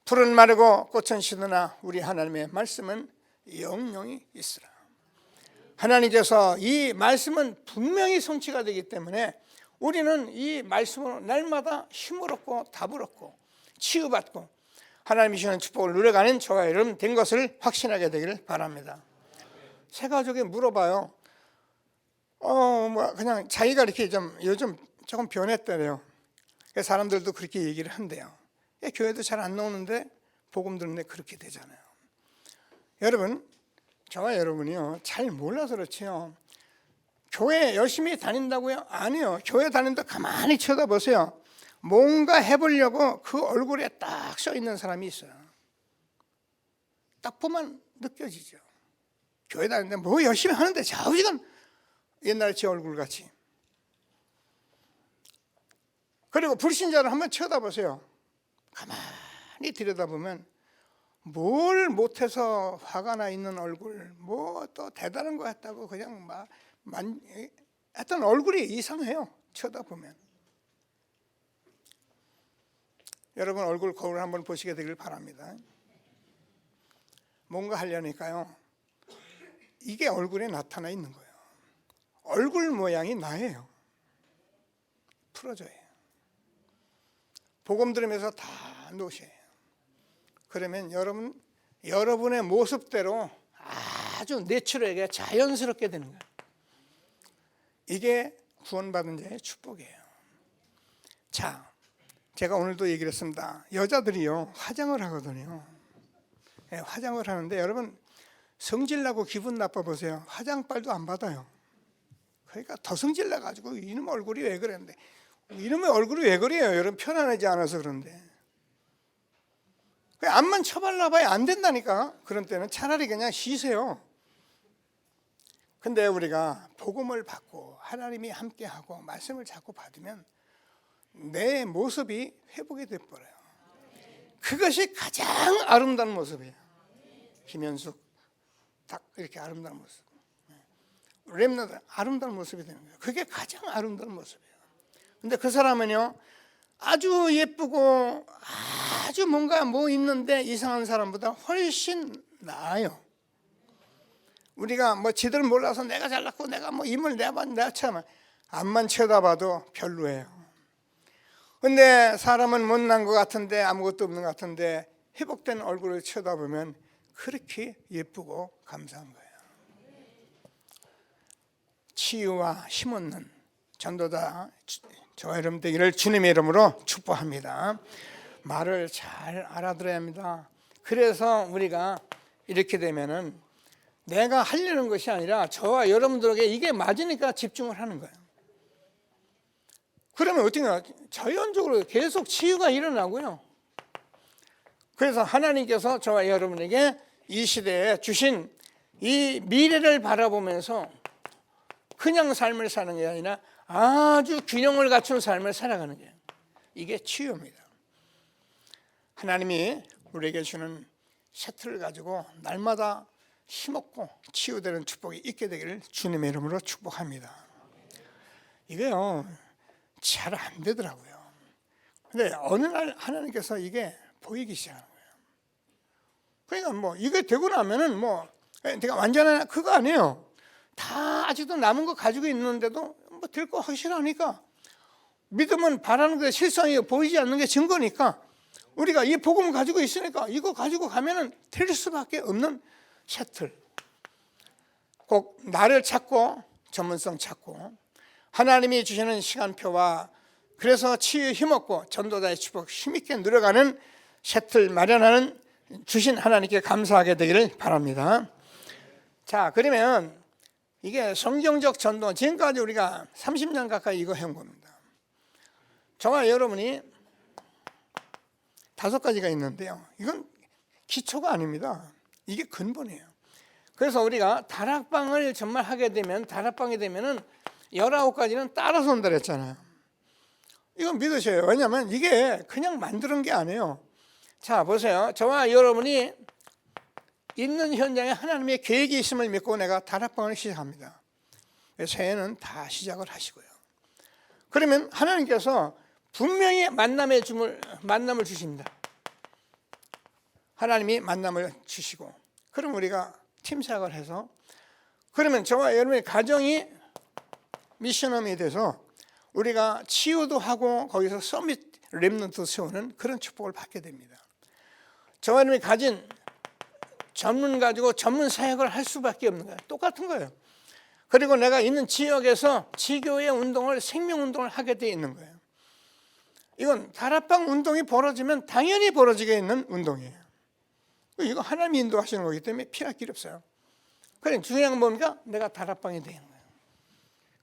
풀은 마르고 꽃은 시드나 우리 하나님의 말씀은 영영이 있으라. 하나님께서 이 말씀은 분명히 성취가 되기 때문에 우리는 이 말씀으로 날마다 힘을 얻고 답을 얻고 치유받고 하나님이 주시는 축복을 누려가는 저와 여러분 된 것을 확신하게 되기를 바랍니다. 새 가족이 물어봐요. 그냥 자기가 이렇게 좀 요즘 조금 변했대요. 사람들도 그렇게 얘기를 한대요. 교회도 잘 안 나오는데 복음 듣는데 그렇게 되잖아요. 여러분, 저와 여러분이요 잘 몰라서 그렇지요. 교회 열심히 다닌다고요? 아니요. 교회 다닌다 가만히 쳐다보세요. 뭔가 해보려고 그 얼굴에 딱 써 있는 사람이 있어요. 딱 보면 느껴지죠. 교회 다니는데 뭐 열심히 하는데 좌우지간 옛날 제 얼굴 같이. 그리고 불신자를 한번 쳐다보세요. 가만히 들여다보면 뭘 못해서 화가 나 있는 얼굴, 뭐 또 대단한 거 같다고 그냥 막 하여튼 얼굴이 이상해요. 쳐다보면. 여러분 얼굴 거울 한번 보시게 되길 바랍니다. 뭔가 하려니까요. 이게 얼굴에 나타나 있는 거예요. 얼굴 모양이 나예요. 풀어져요. 복음 들으면서 다 놓으셔요. 그러면 여러분의 모습대로 아주 내추럴하게 자연스럽게 되는 거예요. 이게 구원받은 자의 축복이에요. 자, 제가 오늘도 얘기를 했습니다. 여자들이요 화장을 하거든요. 네, 화장을 하는데 여러분 성질나고 기분 나빠 보세요. 화장빨도 안 받아요. 그러니까 더 성질나가지고 이놈 얼굴이 왜 그랬는데 이놈의 얼굴이 왜 그래요? 여러분 편안하지 않아서 그런데 앞만 쳐발라봐야 안 된다니까. 그런 때는 차라리 그냥 쉬세요. 근데 우리가 복음을 받고 하나님이 함께하고 말씀을 자꾸 받으면 내 모습이 회복이 돼버려요. 그것이 가장 아름다운 모습이에요. 김현숙 딱 이렇게 아름다운 모습, 렘너들 아름다운 모습이 되는 거예요. 그게 가장 아름다운 모습이에요. 근데 그 사람은요 아주 예쁘고 아주 뭔가 뭐 있는데 이상한 사람보다 훨씬 나아요. 우리가 뭐 지들 몰라서 내가 잘났고 내가 뭐 임을 내가 참 앞만 쳐다봐도 별로예요. 근데 사람은 못난 것 같은데 아무것도 없는 것 같은데 회복된 얼굴을 쳐다보면 그렇게 예쁘고 감사한 거예요. 치유와 힘없는 전도자 저와 여러분 되기를 주님의 이름으로 축복합니다. 말을 잘 알아들어야 합니다. 그래서 우리가 이렇게 되면은 내가 하려는 것이 아니라 저와 여러분들에게 이게 맞으니까 집중을 하는 거예요. 그러면 어떻게 자연적으로 계속 치유가 일어나고요. 그래서 하나님께서 저와 여러분에게 이 시대에 주신 이 미래를 바라보면서 그냥 삶을 사는 게 아니라 아주 균형을 갖춘 삶을 살아가는 게 이게 치유입니다. 하나님이 우리에게 주는 셔틀을 가지고 날마다 힘없고 치유되는 축복이 있게 되기를 주님의 이름으로 축복합니다. 이게요 잘 안 되더라고요. 근데 어느 날 하나님께서 이게 보이기 시작하는 거예요. 그러니까 뭐 이게 되고 나면은 뭐 내가 완전한 그거 아니에요. 다 아직도 남은 거 가지고 있는데도 뭐 될 거 확실하니까 믿음은 바라는 게 실상이 보이지 않는 게 증거니까 우리가 이 복음을 가지고 있으니까 이거 가지고 가면은 될 수밖에 없는 셔틀. 꼭 나를 찾고 전문성 찾고 하나님이 주시는 시간표와 그래서 치유 힘없고 전도자의 축복 힘있게 누려가는 셔틀 마련하는 주신 하나님께 감사하게 되기를 바랍니다. 자, 그러면 이게 성경적 전도 지금까지 우리가 30년 가까이 이거 해온 겁니다. 저와 여러분이 5가지가 있는데요. 이건 기초가 아닙니다. 이게 근본이에요. 그래서 우리가 다락방을 정말 하게 되면 다락방이 되면은 19가지는 따라서 온다 그랬잖아요. 이건 믿으셔요. 왜냐하면 이게 그냥 만드는 게 아니에요. 자, 보세요. 저와 여러분이 있는 현장에 하나님의 계획이 있음을 믿고 내가 다락방을 시작합니다. 새해는 다 시작을 하시고요. 그러면 하나님께서 분명히 만남을 주십니다. 하나님이 만남을 주시고 그럼 우리가 팀 사역을 해서 그러면 저와 여러분의 가정이 미션홈이 돼서 우리가 치유도 하고 거기서 서밋 렘넌트 세우는 그런 축복을 받게 됩니다. 저와 여러분이 가진 전문 가지고 전문 사역을 할 수밖에 없는 거예요. 똑같은 거예요. 그리고 내가 있는 지역에서 지교의 운동을 생명운동을 하게 돼 있는 거예요. 이건 다락방 운동이 벌어지면 당연히 벌어지게 있는 운동이에요. 이거 하나님이 인도하시는 거기 때문에 피할 길이 없어요. 그래 중요한 건 뭡니까? 내가 다락방이 되는 거예요.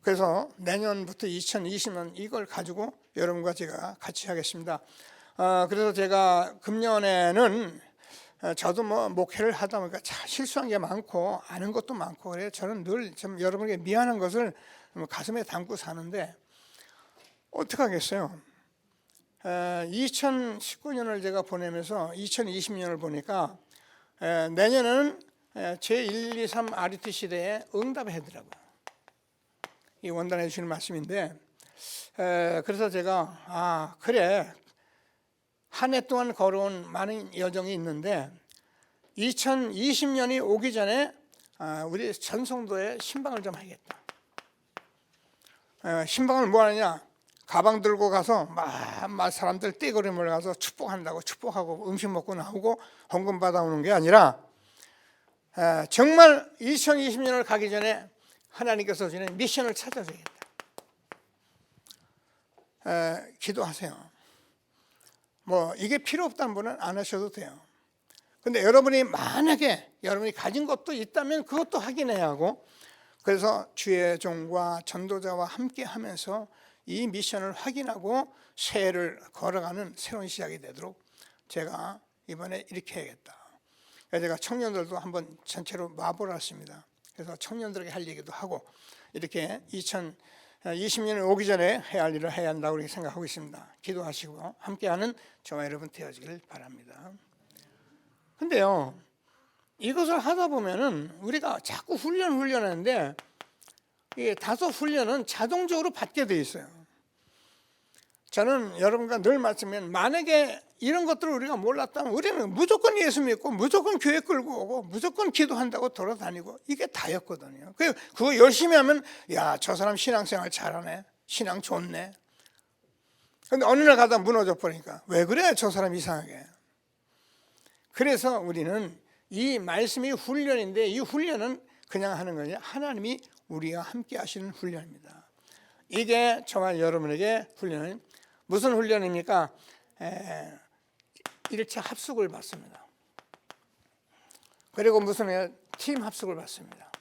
그래서 내년부터 2020년 이걸 가지고 여러분과 제가 같이 하겠습니다. 그래서 제가 금년에는 저도 뭐 목회를 하다 보니까 참 실수한 게 많고 아는 것도 많고 그래요. 저는 늘 좀 여러분에게 미안한 것을 가슴에 담고 사는데 어떻게 하겠어요? 2019년을 제가 보내면서 2020년을 보니까 내년에는 제 1, 2, 3 RUT 시대에 응답을 하더라고요. 이 원단해 주시는 말씀인데 그래서 제가 그래 한 해 동안 걸어온 많은 여정이 있는데 2020년이 오기 전에 우리 전성도에 신방을 좀 하겠다. 신방을 뭐 하느냐? 가방 들고 가서 막 사람들 떼거리 몰려가서 축복한다고 축복하고 음식 먹고 나오고 헌금 받아오는 게 아니라 정말 2020년을 가기 전에 하나님께서 주는 미션을 찾아줘야겠다. 기도하세요. 뭐 이게 필요 없다는 분은 안 하셔도 돼요. 근데 여러분이 만약에 여러분이 가진 것도 있다면 그것도 확인해야 하고, 그래서 주의 종과 전도자와 함께 하면서 이 미션을 확인하고 새해를 걸어가는 새로운 시작이 되도록 제가 이번에 이렇게 해야겠다. 제가 청년들도 한번 전체로 마보를 했습니다. 그래서 청년들에게 할 얘기도 하고 이렇게 2020년에 오기 전에 해야 할 일을 해야 한다고 그렇게 생각하고 있습니다. 기도하시고 함께하는 저와 여러분 되어지길 바랍니다. 근데요, 이것을 하다 보면은 우리가 자꾸 훈련하는데 이 다소 훈련은 자동적으로 받게 돼 있어요. 저는 여러분과 늘 말씀드리면 만약에 이런 것들을 우리가 몰랐다면 우리는 무조건 예수 믿고 무조건 교회 끌고 오고 무조건 기도한다고 돌아다니고 이게 다였거든요. 그거 열심히 하면 야, 저 사람 신앙생활 잘하네, 신앙 좋네. 근데 어느 날 가다 무너져 버리니까 왜 그래 저 사람 이상하게. 그래서 우리는 이 말씀이 훈련인데 이 훈련은 그냥 하는 거냐, 하나님이 우리와 함께 하시는 훈련입니다. 이게 정말 여러분에게 훈련은 무슨 훈련입니까? 1차 합숙을 받습니다. 그리고 무슨 팀 합숙을 받습니다.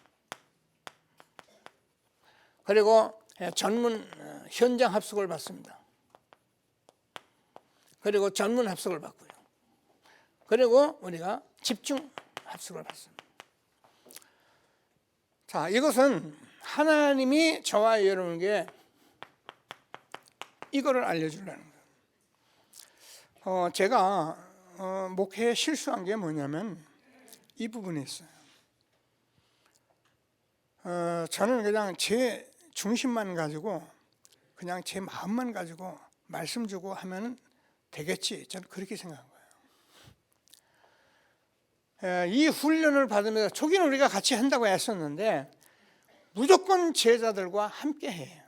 그리고 전문 현장 합숙을 받습니다. 그리고 전문 합숙을 받고요. 그리고 우리가 집중 합숙을 받습니다. 자, 이것은 하나님이 저와 여러분에게 이거를 알려주려는 거예요. 제가 목회에 실수한 게 뭐냐면 이 부분이 있어요. 저는 그냥 제 중심만 가지고 그냥 제 마음만 가지고 말씀 주고 하면 되겠지, 저는 그렇게 생각한 거예요. 이 훈련을 받으면서 초기는 우리가 같이 한다고 했었는데 무조건 제자들과 함께 해요.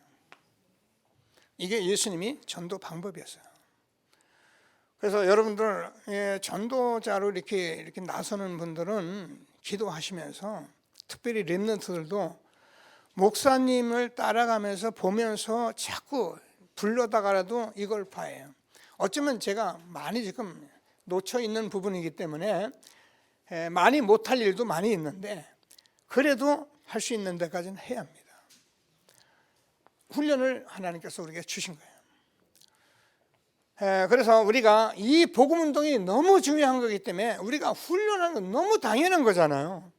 이게 예수님이 전도 방법이었어요. 그래서 여러분들 전도자로 이렇게 나서는 분들은 기도하시면서 특별히 렘넌트들도 목사님을 따라가면서 보면서 자꾸 불러다가라도 이걸 봐요. 어쩌면 제가 많이 지금 놓쳐 있는 부분이기 때문에 많이 못할 일도 많이 있는데 그래도 할 수 있는 데까지는 해야 합니다. 훈련을 하나님께서 우리에게 주신 거예요. 그래서 우리가 이 복음 운동이 너무 중요한 거기 때문에 우리가 훈련하는 건 너무 당연한 거잖아요.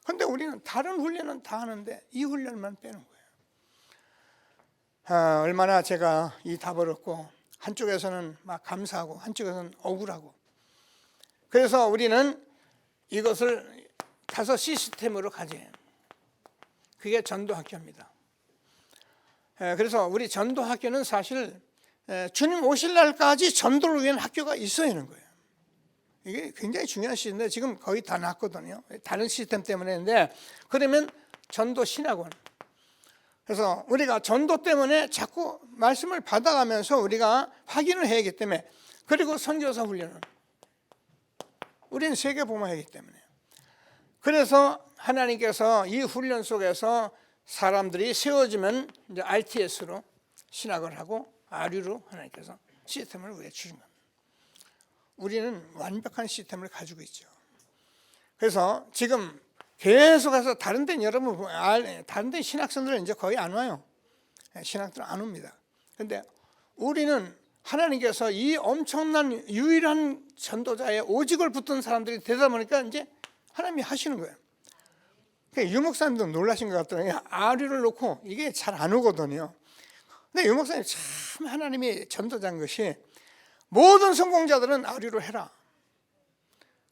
그런데 우리는 다른 훈련은 다 하는데 이 훈련만 빼는 거예요. 얼마나 제가 이 답을 얻고 한쪽에서는 막 감사하고 한쪽에서는 억울하고, 그래서 우리는 이것을 5 시스템으로 가져요. 그게 전도학교입니다. 그래서 우리 전도학교는 사실 주님 오실 날까지 전도를 위한 학교가 있어야 하는 거예요. 이게 굉장히 중요한 시스템인데 지금 거의 다 났거든요. 다른 시스템 때문에인데, 그러면 전도 신학원. 그래서 우리가 전도 때문에 자꾸 말씀을 받아가면서 우리가 확인을 해야 하기 때문에, 그리고 선교사 훈련은 우리는 세계복음을 하기 때문에, 그래서 하나님께서 이 훈련 속에서 사람들이 세워지면 이제 RTS로 신학을 하고 RU로 하나님께서 시스템을 우리에게 주신 겁니다. 우리는 완벽한 시스템을 가지고 있죠. 그래서 지금 계속 해서 다른 데는 여러분 다른 데 신학생들은 이제 거의 안 와요. 신학들은 안 옵니다. 그런데 우리는 하나님께서 이 엄청난 유일한 전도자의 오직을 붙든 사람들이 되다 보니까 이제 하나님이 하시는 거예요. 유목사님도 놀라신 것 같더라고요. 아류를 놓고 이게 잘 안 오거든요. 근데 유목사님 참 하나님이 전도자인 것이 모든 성공자들은 아류로 해라.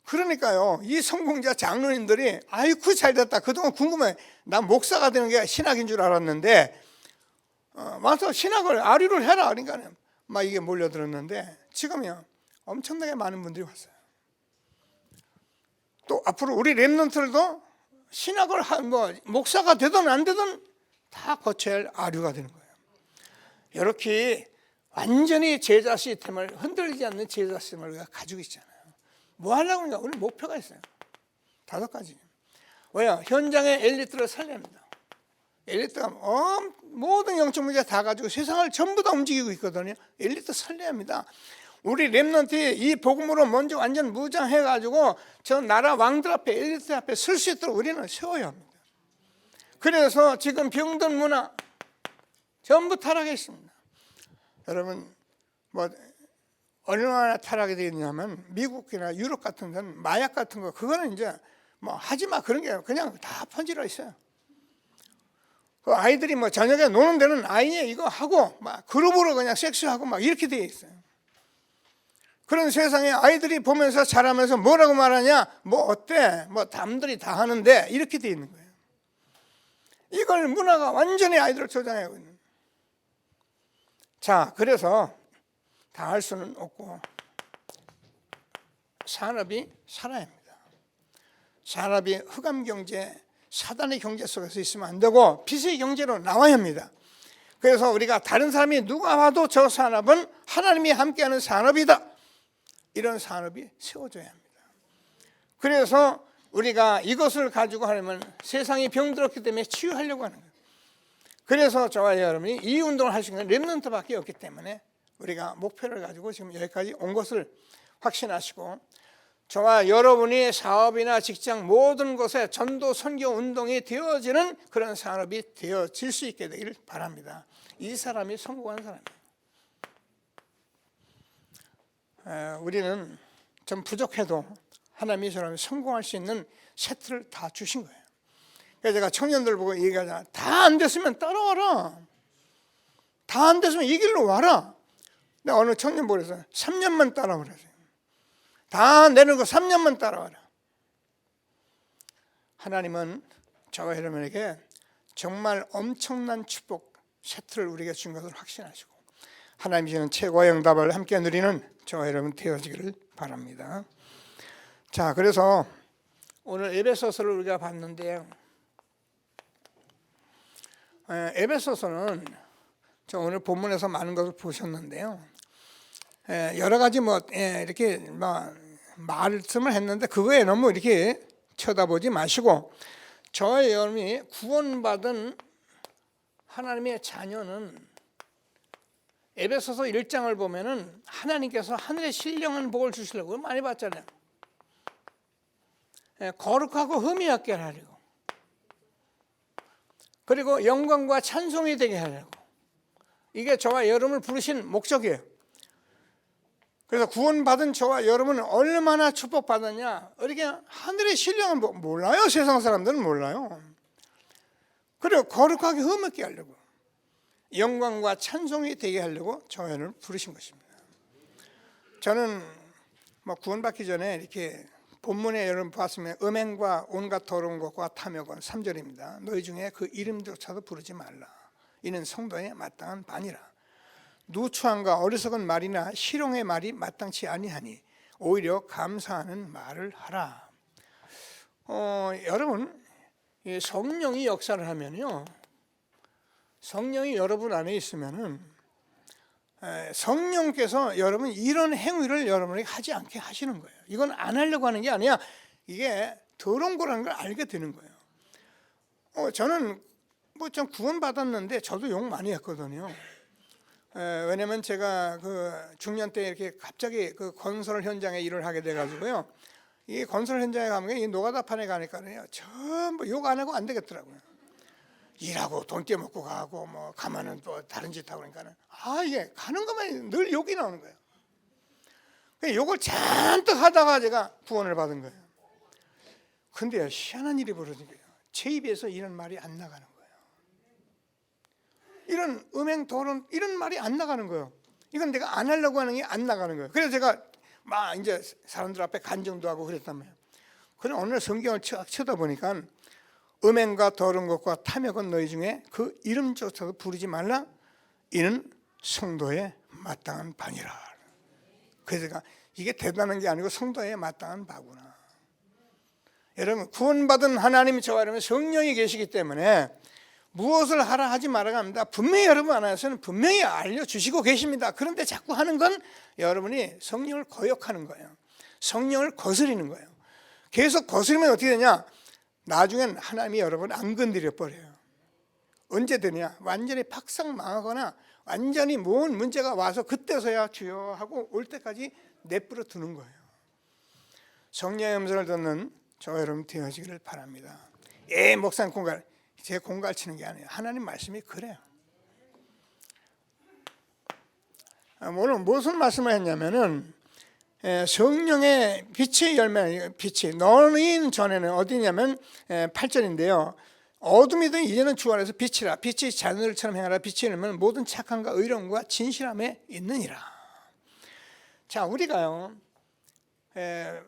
그러니까요, 이 성공자 장로님들이 아이쿠 잘됐다. 그동안 궁금해. 난 목사가 되는 게 신학인 줄 알았는데 와서 신학을 아류를 해라. 그러니까 막 이게 몰려들었는데 지금요 엄청나게 많은 분들이 왔어요. 또 앞으로 우리 렘넌트들도 신학을 목사가 되든 안 되든 다 거쳐야 할 아류가 되는 거예요. 이렇게 완전히 제자 시스템을 흔들리지 않는 제자 시스템을 우리가 가지고 있잖아요. 뭐 하려고 하냐? 우리 목표가 있어요. 5가지. 왜요? 현장의 엘리트를 살려야 합니다. 엘리트가 모든 영적 문제 다 가지고 세상을 전부 다 움직이고 있거든요. 엘리트 살려야 합니다. 우리 렘넌트 이 복음으로 먼저 완전 무장해가지고 저 나라 왕들 앞에 엘리트 앞에 설 수 있도록 우리는 세워야 합니다. 그래서 지금 병든 문화 전부 타락했습니다. 여러분 얼마나 타락이 되어 있냐면 미국이나 유럽 같은 데는 마약 같은 거 그거는 이제 하지마 그런 게 그냥 다 퍼지러 있어요. 그 아이들이 저녁에 노는 데는 아이에 이거 하고 막 그룹으로 그냥 섹스하고 막 이렇게 되어 있어요. 그런 세상에 아이들이 보면서 자라면서 뭐라고 말하냐? 뭐 어때? 남들이 다 하는데 이렇게 되어 있는 거예요. 이걸 문화가 완전히 아이들을 조장하고 있는 거예요. 자, 그래서 다 할 수는 없고 산업이 살아야 합니다. 산업이 흑암 경제, 사단의 경제 속에서 있으면 안 되고 빛의 경제로 나와야 합니다. 그래서 우리가 다른 사람이 누가 와도 저 산업은 하나님이 함께하는 산업이다. 이런 산업이 세워져야 합니다. 그래서 우리가 이것을 가지고 하려면 세상이 병들었기 때문에 치유하려고 하는 거예요. 그래서 저와 여러분이 이 운동을 할 수 있는 렘넌트밖에 없기 때문에 우리가 목표를 가지고 지금 여기까지 온 것을 확신하시고 저와 여러분이 사업이나 직장 모든 곳에 전도 선교 운동이 되어지는 그런 산업이 되어질 수 있게 되기를 바랍니다. 이 사람이 성공한 사람이에요. 우리는 좀 부족해도 하나님이 저라면 성공할 수 있는 세트를 다 주신 거예요. 그래서 제가 청년들 보고 얘기하잖아요. 다 안 됐으면 따라와라. 다 안 됐으면 이 길로 와라. 근데 어느 청년 보고 그랬어요. 3년만 따라오라세요. 다 내는 거 3년만 따라와라. 하나님은 저와 여러분에게 정말 엄청난 축복 세트를 우리에게 준 것을 확신하시고 하나님이 주는 최고의 응답을 함께 누리는 저와 여러분 되어지기를 바랍니다. 자, 그래서 오늘 에베소서를 우리가 봤는데요. 에베소서는 저 오늘 본문에서 많은 것을 보셨는데요. 여러 가지 이렇게 말씀을 했는데 그거에 너무 이렇게 쳐다보지 마시고 저의 여러분이 구원받은 하나님의 자녀는 에베소서 1장을 보면은 하나님께서 하늘의 신령한 복을 주시려고 많이 봤잖아요. 거룩하고 흠이 없게 하려고, 그리고 영광과 찬송이 되게 하려고, 이게 저와 여러분을 부르신 목적이에요. 그래서 구원받은 저와 여러분은 얼마나 축복받았냐, 이렇게 하늘의 신령한 복 몰라요. 세상 사람들은 몰라요. 그리고 거룩하게 흠없게 하려고, 영광과 찬송이 되게 하려고 저와 여러분을 부르신 것입니다. 저는 구원받기 전에 이렇게 본문에 여러분 봤으면 음행과 온갖 더러운 것과 탐욕은 3절입니다. 너희 중에 그 이름조차도 부르지 말라. 이는 성도에 마땅한 반이라. 누추함과 어리석은 말이나 희롱의 말이 마땅치 아니하니 오히려 감사하는 말을 하라. 여러분, 성령이 역사를 하면요, 성령이 여러분 안에 있으면은 성령께서 여러분 이런 행위를 여러분에게 하지 않게 하시는 거예요. 이건 안 하려고 하는 게 아니야. 이게 더러운 거라는 걸 알게 되는 거예요. 저는 좀 구원받았는데 저도 욕 많이 했거든요. 왜냐면 제가 그 중년 때 이렇게 갑자기 그 건설 현장에 일을 하게 돼가지고요. 이 건설 현장에 가면 이 노가다판에 가니까요 전부 욕 안 하고 안 되겠더라고요. 일하고 돈 떼먹고 가고 뭐 가면은 또 다른 짓 하고 그러니까는 이게 가는 것만 늘 욕이 나오는 거예요. 욕을 잔뜩 하다가 제가 구원을 받은 거예요. 근데 희한한 일이 벌어진 거예요. 제 입에서 이런 말이 안 나가는 거예요. 이런 음행 도론 이런 말이 안 나가는 거예요. 이건 내가 안 하려고 하는 게 안 나가는 거예요. 그래서 제가 막 이제 사람들 앞에 간증도 하고 그랬단 말이에요. 그럼 오늘 성경을 쳐다보니까 음행과 더러운 것과 탐욕은 너희 중에 그 이름조차도 부르지 말라. 이는 성도의 마땅한 바니라. 그래서 제가 이게 대단한 게 아니고 성도의 마땅한 바구나. 여러분 구원받은 하나님이 저와 여러분 성령이 계시기 때문에 무엇을 하라 하지 말아야 합니다. 분명히 여러분 안에서는 분명히 알려주시고 계십니다. 그런데 자꾸 하는 건 여러분이 성령을 거역하는 거예요. 성령을 거스리는 거예요. 계속 거스리면 어떻게 되냐? 나중엔 하나님이 여러분을 안 건드려 버려요. 언제 되냐? 완전히 팍상 망하거나 완전히 뭔 문제가 와서 그때서야 주여 하고 올 때까지 내버려 두는 거예요. 성령의 음성을 듣는 저와 여러분 되어지기를 바랍니다. 목사님 공갈, 제 공갈 치는 게 아니에요. 하나님 말씀이 그래요. 오늘 무슨 말씀을 했냐면은 성령의 빛의 열매, 빛이 너희는 전에는 어디냐면 8절인데요. 어둠이든 이제는 주 안에서 빛이라. 빛이 자녀들처럼 행하라. 빛이 열면 모든 착함과 의로움과 진실함에 있느니라. 자, 우리가요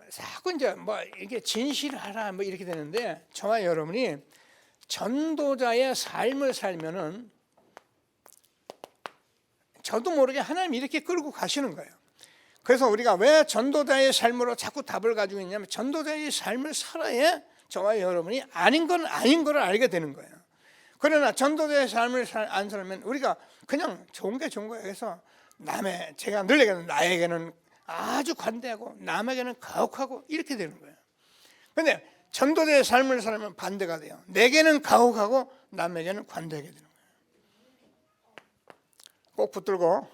자꾸 이제 뭐 이게 진실하라 뭐 이렇게 되는데 저와 여러분이 전도자의 삶을 살면은 저도 모르게 하나님이 이렇게 끌고 가시는 거예요. 그래서 우리가 왜 전도자의 삶으로 자꾸 답을 가지고 있냐면 전도자의 삶을 살아야 저와 여러분이 아닌 건 아닌 걸 알게 되는 거예요. 그러나 전도자의 삶을 안 살면 우리가 그냥 좋은 게 좋은 거예요. 그래서 제가 늘 얘기하는 나에게는 아주 관대하고 남에게는 가혹하고 이렇게 되는 거예요. 그런데 전도자의 삶을 살면 반대가 돼요. 내게는 가혹하고 남에게는 관대하게 되는 거예요. 꼭 붙들고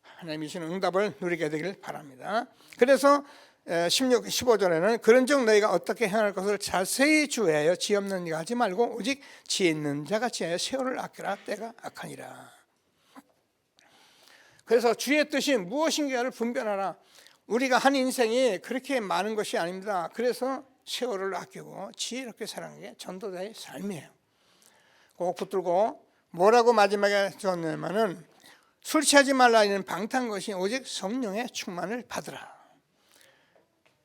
하나님이 주시는 응답을 누리게 되길 바랍니다. 그래서 15절에는 그런즉 너희가 어떻게 행할 것을 자세히 주의하여 지혜 없는 이가 하지 말고 오직 지혜 있는 자가 지혜하여 세월을 아껴라. 때가 악하니라. 그래서 주의 뜻이 무엇인가를 분별하라. 우리가 한 인생이 그렇게 많은 것이 아닙니다. 그래서 세월을 아끼고 지혜롭게 살아가는 게 전도자의 삶이에요. 꼭 붙들고 뭐라고 마지막에 줬냐면은 술 취하지 말라. 이는 방탕한 것이 오직 성령의 충만을 받으라.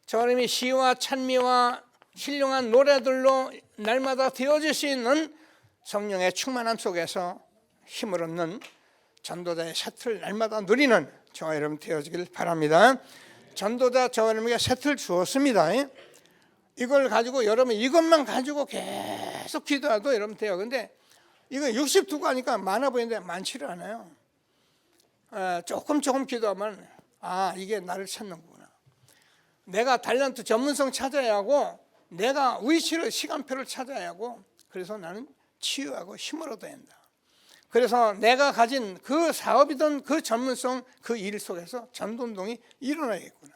저님이 시와 찬미와 힐륭한 노래들로 날마다 되어질 수 있는 성령의 충만함 속에서 힘을 얻는 전도자의 셋을 날마다 누리는 저와 여러분 되어지길 바랍니다. 전도자 저와 여러분에게 셋을 주었습니다. 이걸 가지고 여러분 이것만 가지고 계속 기도해도 여러분 돼요. 근데 이거 62가 하니까 많아 보이는데 많지를 않아요. 조금 기도하면 이게 나를 찾는 거구나. 내가 달란트 전문성 찾아야 하고 내가 위치를 시간표를 찾아야 하고 그래서 나는 치유하고 힘을 얻어야 한다. 그래서 내가 가진 그 사업이든 그 전문성 그 일 속에서 전도운동이 일어나겠구나.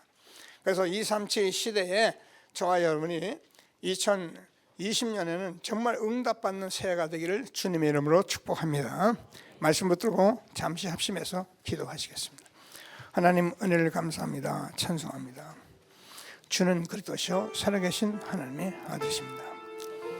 그래서 237 시대에 저와 여러분이 2020년에는 정말 응답받는 새해가 되기를 주님의 이름으로 축복합니다. 말씀 붙들고 잠시 합심해서 기도하시겠습니다. 하나님 은혜를 감사합니다. 찬송합니다. 주는 그리스도시요 살아계신 하나님의 아들이십니다.